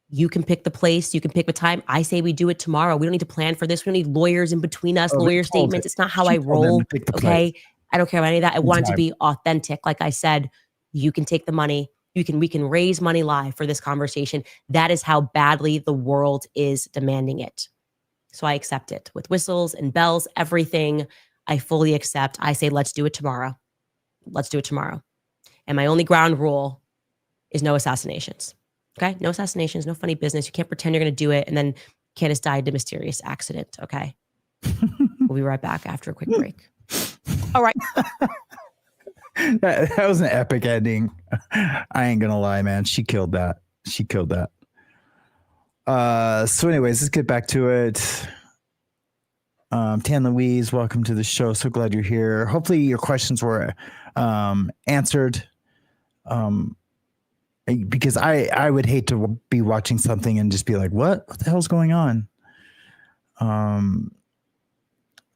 You can pick the place. You can pick the time. I say we do it tomorrow. We don't need to plan for this. We don't need lawyers in between us, lawyer statements. It's not how I roll. Okay. I don't care about any of that. I want it to be authentic. Like I said, you can take the money. We can raise money live for this conversation. That is how badly the world is demanding it. So I accept it with whistles and bells, everything. I fully accept. I say, let's do it tomorrow. Let's do it tomorrow. And my only ground rule is no assassinations. Okay? No assassinations, no funny business. You can't pretend you're going to do it. And then Candace died in a mysterious accident. Okay? We'll be right back after a quick break. All right. That was an epic ending. I ain't gonna lie, man. She killed that. So anyways, let's get back to it. Tan Louise, welcome to the show. So glad you're here. Hopefully your questions were answered. Because I would hate to be watching something and just be like, what the hell's going on?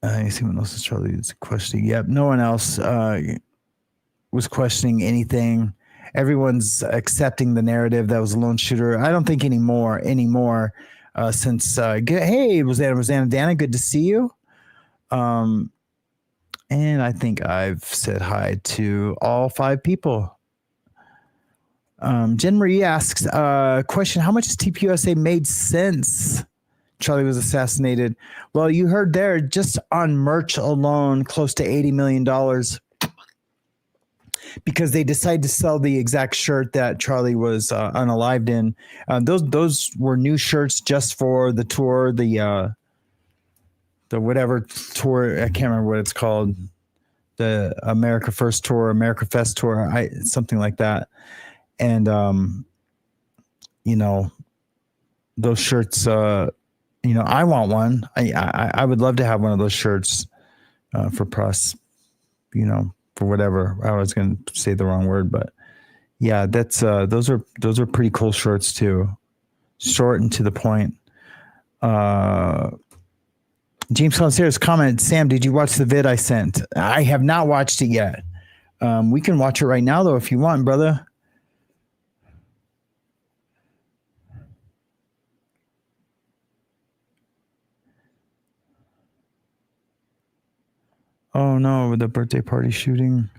I see what else is Charlie's questioning. Yep, no one else was questioning anything. Everyone's accepting the narrative that was a lone shooter. I don't think anymore. Since hey, Rosanna Dana, good to see you. And I think I've said hi to all 5 people. Jen Marie asks question: how much has TPUSA made since Charlie was assassinated? Well, you heard there, just on merch alone, close to $80 million. Because they decided to sell the exact shirt that Charlie was unalived in. Those were new shirts just for the tour, the whatever tour, I can't remember what it's called, the America First Tour, America Fest Tour, something like that. And those shirts, I want one. I would love to have one of those shirts for press, for whatever. I was going to say the wrong word, but yeah, that's those are pretty cool shirts too. Short and to the point. James Concier's comment: Sam, did you watch the vid I sent? I have not watched it yet. We can watch it right now though if you want, brother. Oh no, with the birthday party shooting.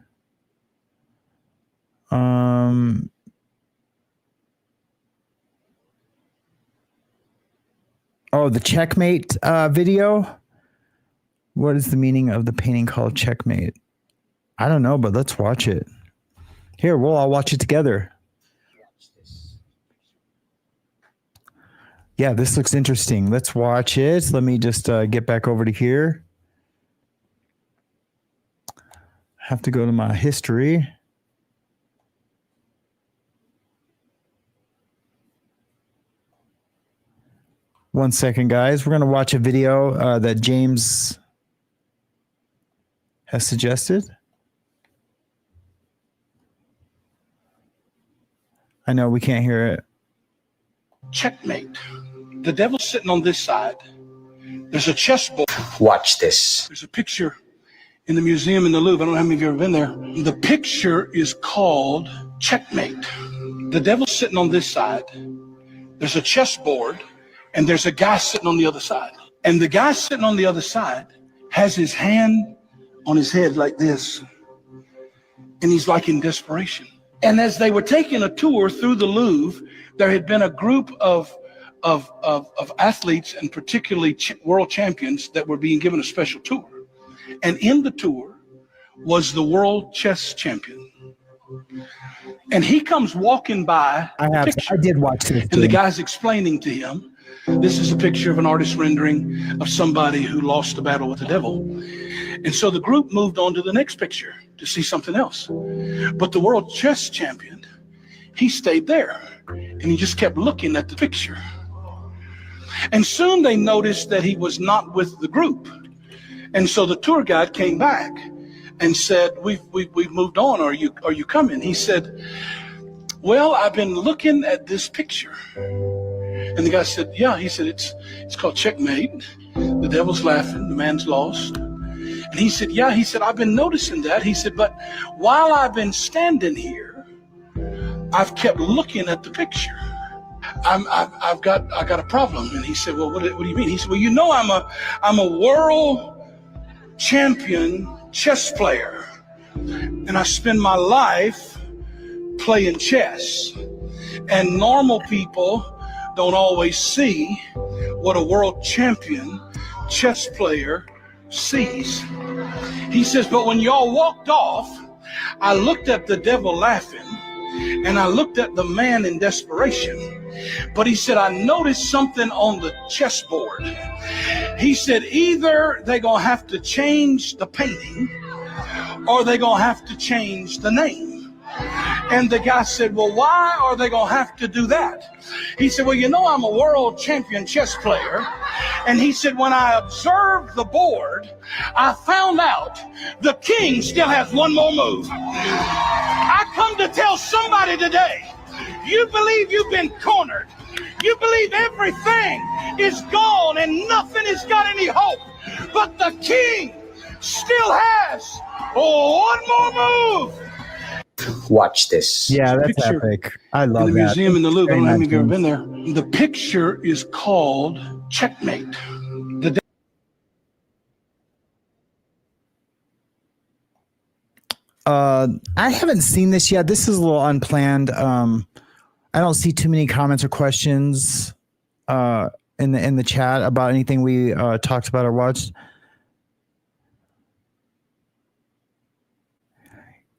Oh, the checkmate video. What is the meaning of the painting called Checkmate? I don't know, but let's watch it. Here, we'll all watch it together. Yeah, this looks interesting. Let's watch it. Let me just get back over to here. Have to go to my history. One second, guys. We're going to watch a video that James has suggested. I know we can't hear it. Checkmate. The devil's sitting on this side. There's a chessboard. Watch this. There's a picture in the museum in the Louvre. I don't know how many of you have ever been there. The picture is called Checkmate. The devil's sitting on this side. There's a chessboard, and there's a guy sitting on the other side. And the guy sitting on the other side has his hand on his head like this. And he's like in desperation. And as they were taking a tour through the Louvre, there had been a group of athletes, and particularly world champions, that were being given a special tour. And in the tour was the world chess champion. And he comes walking by. I did watch this. And the guy's explaining to him, this is a picture of an artist rendering of somebody who lost the battle with the devil. And so the group moved on to the next picture to see something else. But the world chess champion, he stayed there. And he just kept looking at the picture. And soon they noticed that he was not with the group. And so the tour guide came back and said, we've moved on. Are you coming? He said, well, I've been looking at this picture. And the guy said, yeah. He said, it's called Checkmate. The devil's laughing, the man's lost. And he said, yeah. He said, I've been noticing that. He said, but while I've been standing here, I've kept looking at the picture. I got a problem. And he said, well, what do you mean? He said, well, I'm a world champion chess player, and I spend my life playing chess. And normal people don't always see what a world champion chess player sees. He says, but when y'all walked off, I looked at the devil laughing, and I looked at the man in desperation. But he said, I noticed something on the chessboard. He said, either they're going to have to change the painting or they're going to have to change the name. And the guy said, well, why are they going to have to do that? He said, well, you know, I'm a world champion chess player. And he said, when I observed the board, I found out the king still has one more move. I come to tell somebody today, you believe you've been cornered. You believe everything is gone and nothing has got any hope. But the king still has one more move. Watch this. Yeah, that's Picture epic. I love in the that. museum in the Louvre. I don't know Very if you've ever nice. been there. The picture is called Checkmate. I haven't seen this yet. This is a little unplanned. I don't see too many comments or questions in the chat about anything we talked about or watched.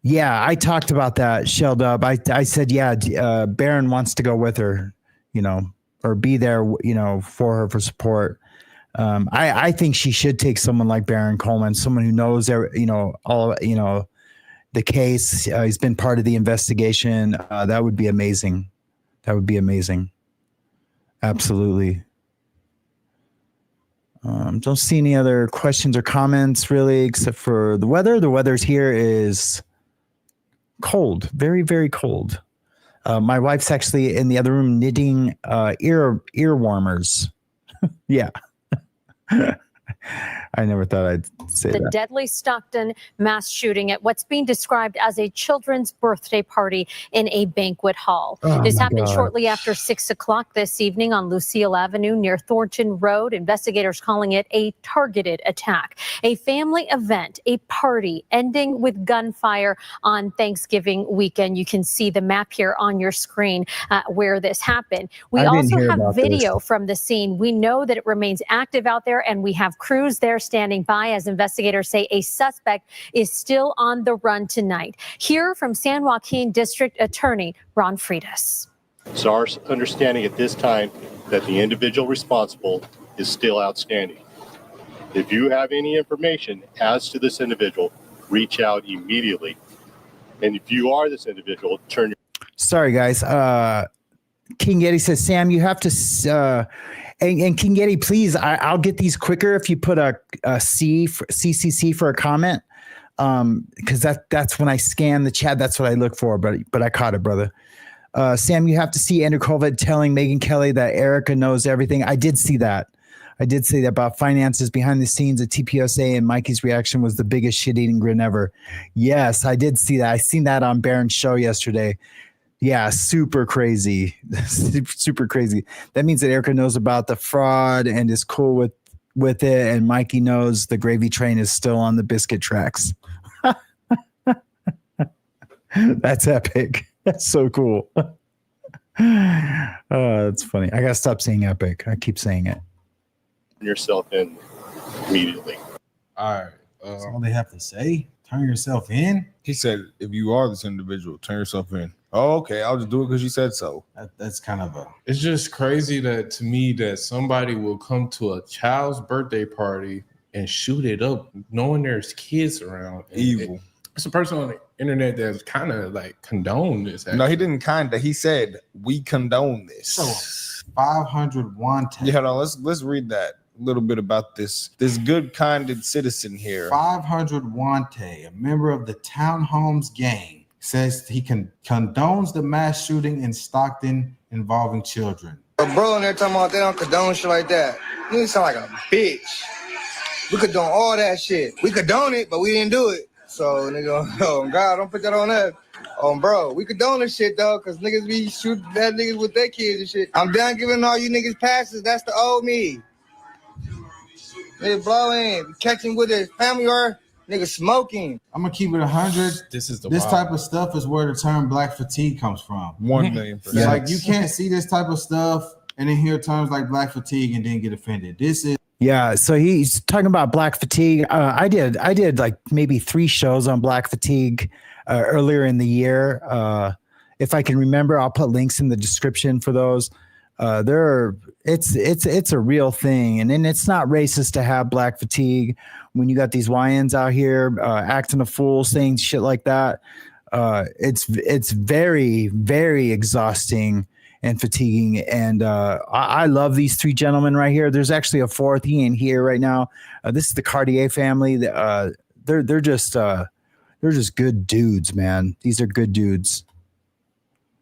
Yeah, I talked about that, Sheldub. I said, yeah, Baron wants to go with her, or be there, for her for support. I think she should take someone like Baron Coleman, someone who knows, all, the case. He's been part of the investigation. That would be amazing. That would be amazing. Absolutely. Don't see any other questions or comments really, except for the weather. The weather's here is cold, very, very cold. My wife's actually in the other room knitting ear warmers. Yeah. I never thought I'd say the that. deadly Stockton mass shooting at what's being described as a children's birthday party in a banquet hall. Oh, This my happened God. shortly after 6 o'clock this evening on Lucille Avenue near Thornton Road. Investigators calling it a targeted attack. A family event, a party ending with gunfire on Thanksgiving weekend. You can see the map here on your screen where this happened. We I didn't also hear have about video this. from the scene. We know that it remains active out there, and we have crews there standing by as investigators say a suspect is still on the run tonight. Hear from San Joaquin District Attorney Ron Freitas. It's our understanding at this time that the individual responsible is still outstanding. If you have any information as to this individual, reach out immediately. And if you are this individual, turn your... Sorry, guys. King Yeti says, Sam, you have to, and King Yeti, please, I'll get these quicker if you put a C for CCC for a comment. Because that's when I scan the chat. That's what I look for. But I caught it, brother. Sam, you have to see Andrew Colvett telling Megyn Kelly that Erica knows everything. I did see that. I did say that about finances behind the scenes at TPUSA, and Mikey's reaction was the biggest shit-eating grin ever. Yes, I did see that. I seen that on Baron's show yesterday. Yeah, super crazy. Super crazy. That means that Erica knows about the fraud and is cool with it, and Mikey knows the gravy train is still on the biscuit tracks. That's epic. That's so cool. That's funny. I gotta stop saying epic. I keep saying it. yourself in immediately. All right. That's all they have to say. Turn yourself in. He said, if you are this individual, turn yourself in. Oh, okay. I'll just do it because you said so. That's kind of a... It's just crazy that to me that somebody will come to a child's birthday party and shoot it up knowing there's kids around. Evil. It's a person on the internet that's kind of like condoned this. No, he didn't kind of. He said, we condone this. So 500 wante. Yeah, hold on. Let's read that. A little bit about this good kinded citizen here. 500 wante, a member of the Townhomes gang, says he condones the mass shooting in Stockton involving children. Bro, and they're talking about they don't condone shit like that. You sound like a bitch. We condone all that shit. We condone it, but we didn't do it. So, nigga, oh God, don't put that on us. Bro, we condone this shit though, cause niggas be shooting that niggas with their kids and shit. I'm done giving all you niggas passes. That's the old me. Nigga blowing, catching with his family or nigga smoking. I'm gonna keep it 100. This type of stuff is where the term black fatigue comes from. 1 million It's like you can't see this type of stuff and then hear terms like black fatigue and then get offended. This is Yeah, so he's talking about black fatigue. I did like maybe 3 shows on black fatigue earlier in the year. if I can remember, I'll put links in the description for those. It's a real thing, and then it's not racist to have black fatigue when you got these YNs out here acting a fool, saying shit like that. It's very, very exhausting and fatiguing. And I love these three gentlemen right here. There's actually a fourth. He ain't here right now. This is the Cartier family. They're just good dudes, man. These are good dudes.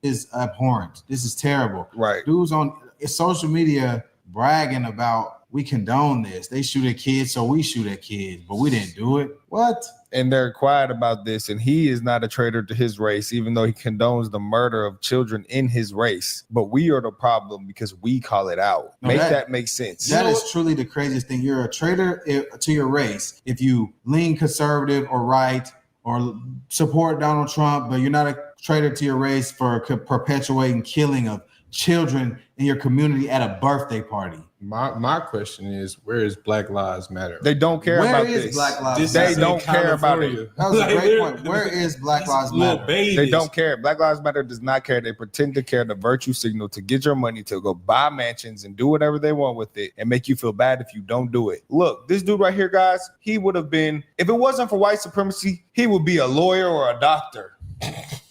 Is abhorrent. This is terrible. Right. Dudes on social media bragging about we condone this. They shoot at kids, so we shoot at kids, but we didn't do it. What? And they're quiet about this, and he is not a traitor to his race, even though he condones the murder of children in his race. But we are the problem because we call it out. No, Make that make sense. That is truly the craziest thing. You're a traitor to your race if you lean conservative or right or support Donald Trump, but you're not a traitor to your race for perpetuating killing of children in your community at a birthday party. My question is, where is Black Lives Matter? They don't care about this. Where is Black Lives They Matter? don't care about it. That was a great point. Where is Black Lives Matter? They don't care. Black Lives Matter does not care. They pretend to care, the virtue signal to get your money to go buy mansions and do whatever they want with it and make you feel bad if you don't do it. Look, this dude right here, guys, he would have been, if it wasn't for white supremacy, he would be a lawyer or a doctor.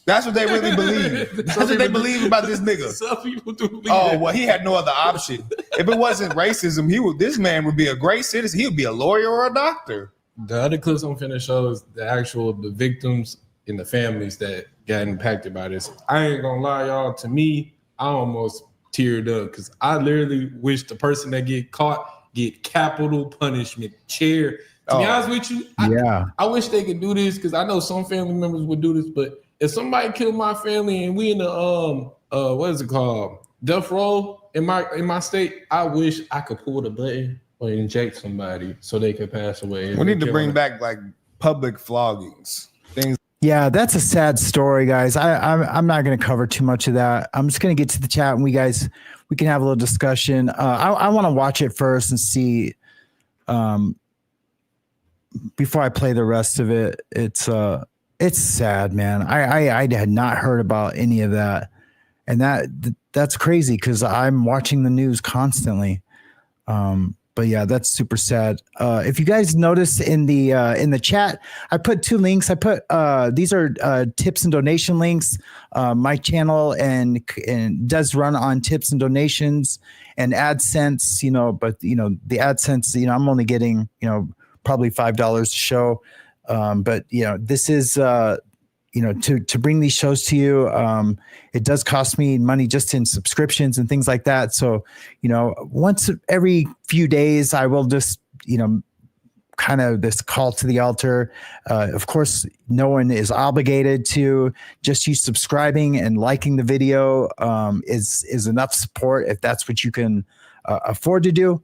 That's what they really believe. That's what they believe about this nigga. Some people do believe that. Well, he had no other option. If it wasn't racism, this man would be a great citizen. He would be a lawyer or a doctor. The other clips I'm finna show is the victims and the families that got impacted by this. I ain't gonna lie, y'all. To me, I almost teared up because I literally wish the person that get caught get capital punishment. To be honest with you, I wish they could do this because I know some family members would do this, but if somebody killed my family and we in the what is it called, death row in my state, I wish I could pull the button or inject somebody so they could pass away. We need to bring back like public floggings. Things. Yeah, that's a sad story, guys. I'm not going to cover too much of that. I'm just going to get to the chat and we can have a little discussion. I want to watch it first and see before I play the rest of it. It's sad, man. I had not heard about any of that, and that's crazy because I'm watching the news constantly. But yeah, that's super sad. If you guys notice in the chat, I put two links. I put these are tips and donation links. My channel and does run on tips and donations and AdSense. But the AdSense, I'm only getting probably $5 a show. But this is to bring these shows to you. It does cost me money just in subscriptions and things like that. So once every few days I will just kind of this call to the altar. Of course, no one is obligated to. Just you subscribing and liking the video is enough support if that's what you can afford to do.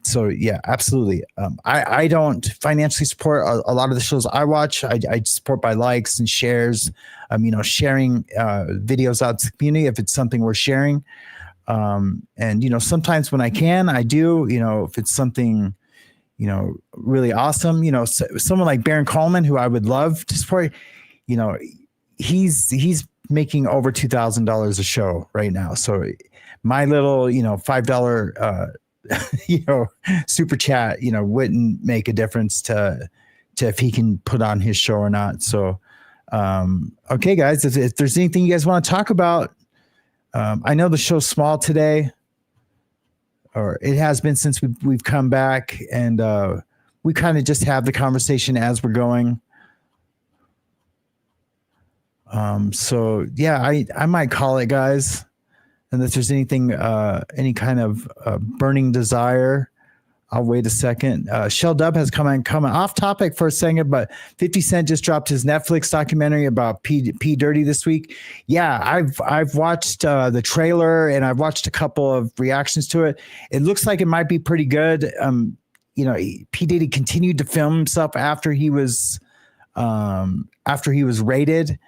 So yeah, absolutely. I don't financially support a lot of the shows I watch. I support by likes and shares, sharing videos out to the community if it's something we're sharing. And sometimes when I can, I do, if it's something, really awesome, someone like Baron Coleman, who I would love to support, he's making over $2,000 a show right now. So my little, $5, super chat, wouldn't make a difference to if he can put on his show or not. So, okay, guys, if there's anything you guys want to talk about, I know the show's small today, or it has been since we've come back, and we kind of just have the conversation as we're going. So yeah, I might call it, guys. And if there's anything, any kind of burning desire, I'll wait a second. Shell Dub has come off topic for a second, but 50 Cent just dropped his Netflix documentary about P Dirty this week. Yeah, I've watched the trailer and I've watched a couple of reactions to it. It looks like it might be pretty good. P Diddy continued to film himself after he was raided.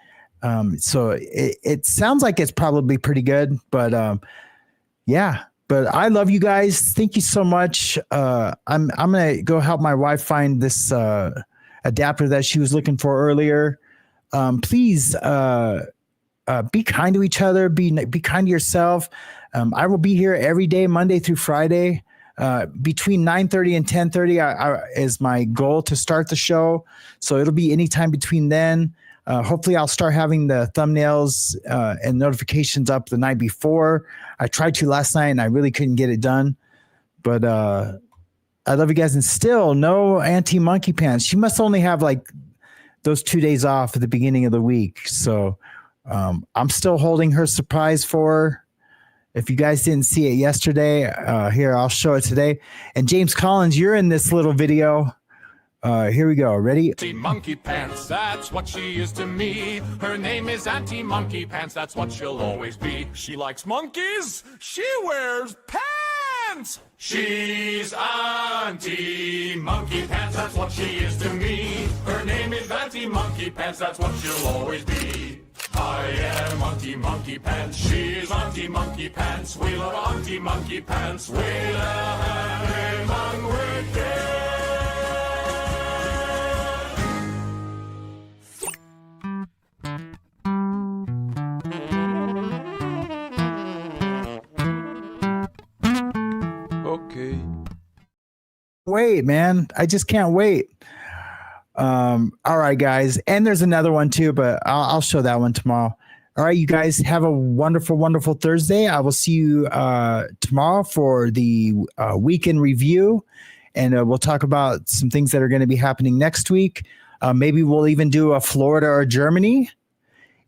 So it sounds like it's probably pretty good, but yeah. But I love you guys. Thank you so much. I'm gonna go help my wife find this adapter that she was looking for earlier. Please be kind to each other. Be kind to yourself. I will be here every day, Monday through Friday, between 9:30 and 10:30 is my goal to start the show. So it'll be anytime between then. Hopefully I'll start having the thumbnails and notifications up the night before. I tried to last night and I really couldn't get it done. But I love you guys. And still no Auntie Monkey Pants. She must only have like those 2 days off at the beginning of the week. So I'm still holding her surprise for her. If you guys didn't see it yesterday, here, I'll show it today. And James Collins, you're in this little video. Here we go. Ready? Auntie Monkey Pants, that's what she is to me. Her name is Auntie Monkey Pants, that's what she'll always be. She likes monkeys, she wears pants. She's Auntie Monkey Pants, that's what she is to me. Her name is Auntie Monkey Pants, that's what she'll always be. I am Auntie Monkey Pants, she's Auntie Monkey Pants. We love Auntie Monkey Pants, we love her among weekends. Okay. Wait, man. I just can't wait. All right, guys. And there's another one too, but I'll show that one tomorrow. All right, you guys have a wonderful, wonderful Thursday. I will see you tomorrow for the weekend review. And we'll talk about some things that are going to be happening next week. Maybe we'll even do a Florida or Germany.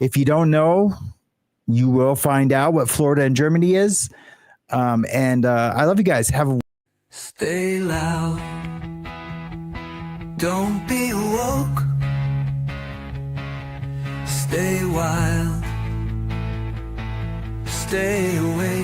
If you don't know, you will find out what Florida and Germany is. And I love you guys. Have a Stay loud, don't be woke. Stay wild, stay awake.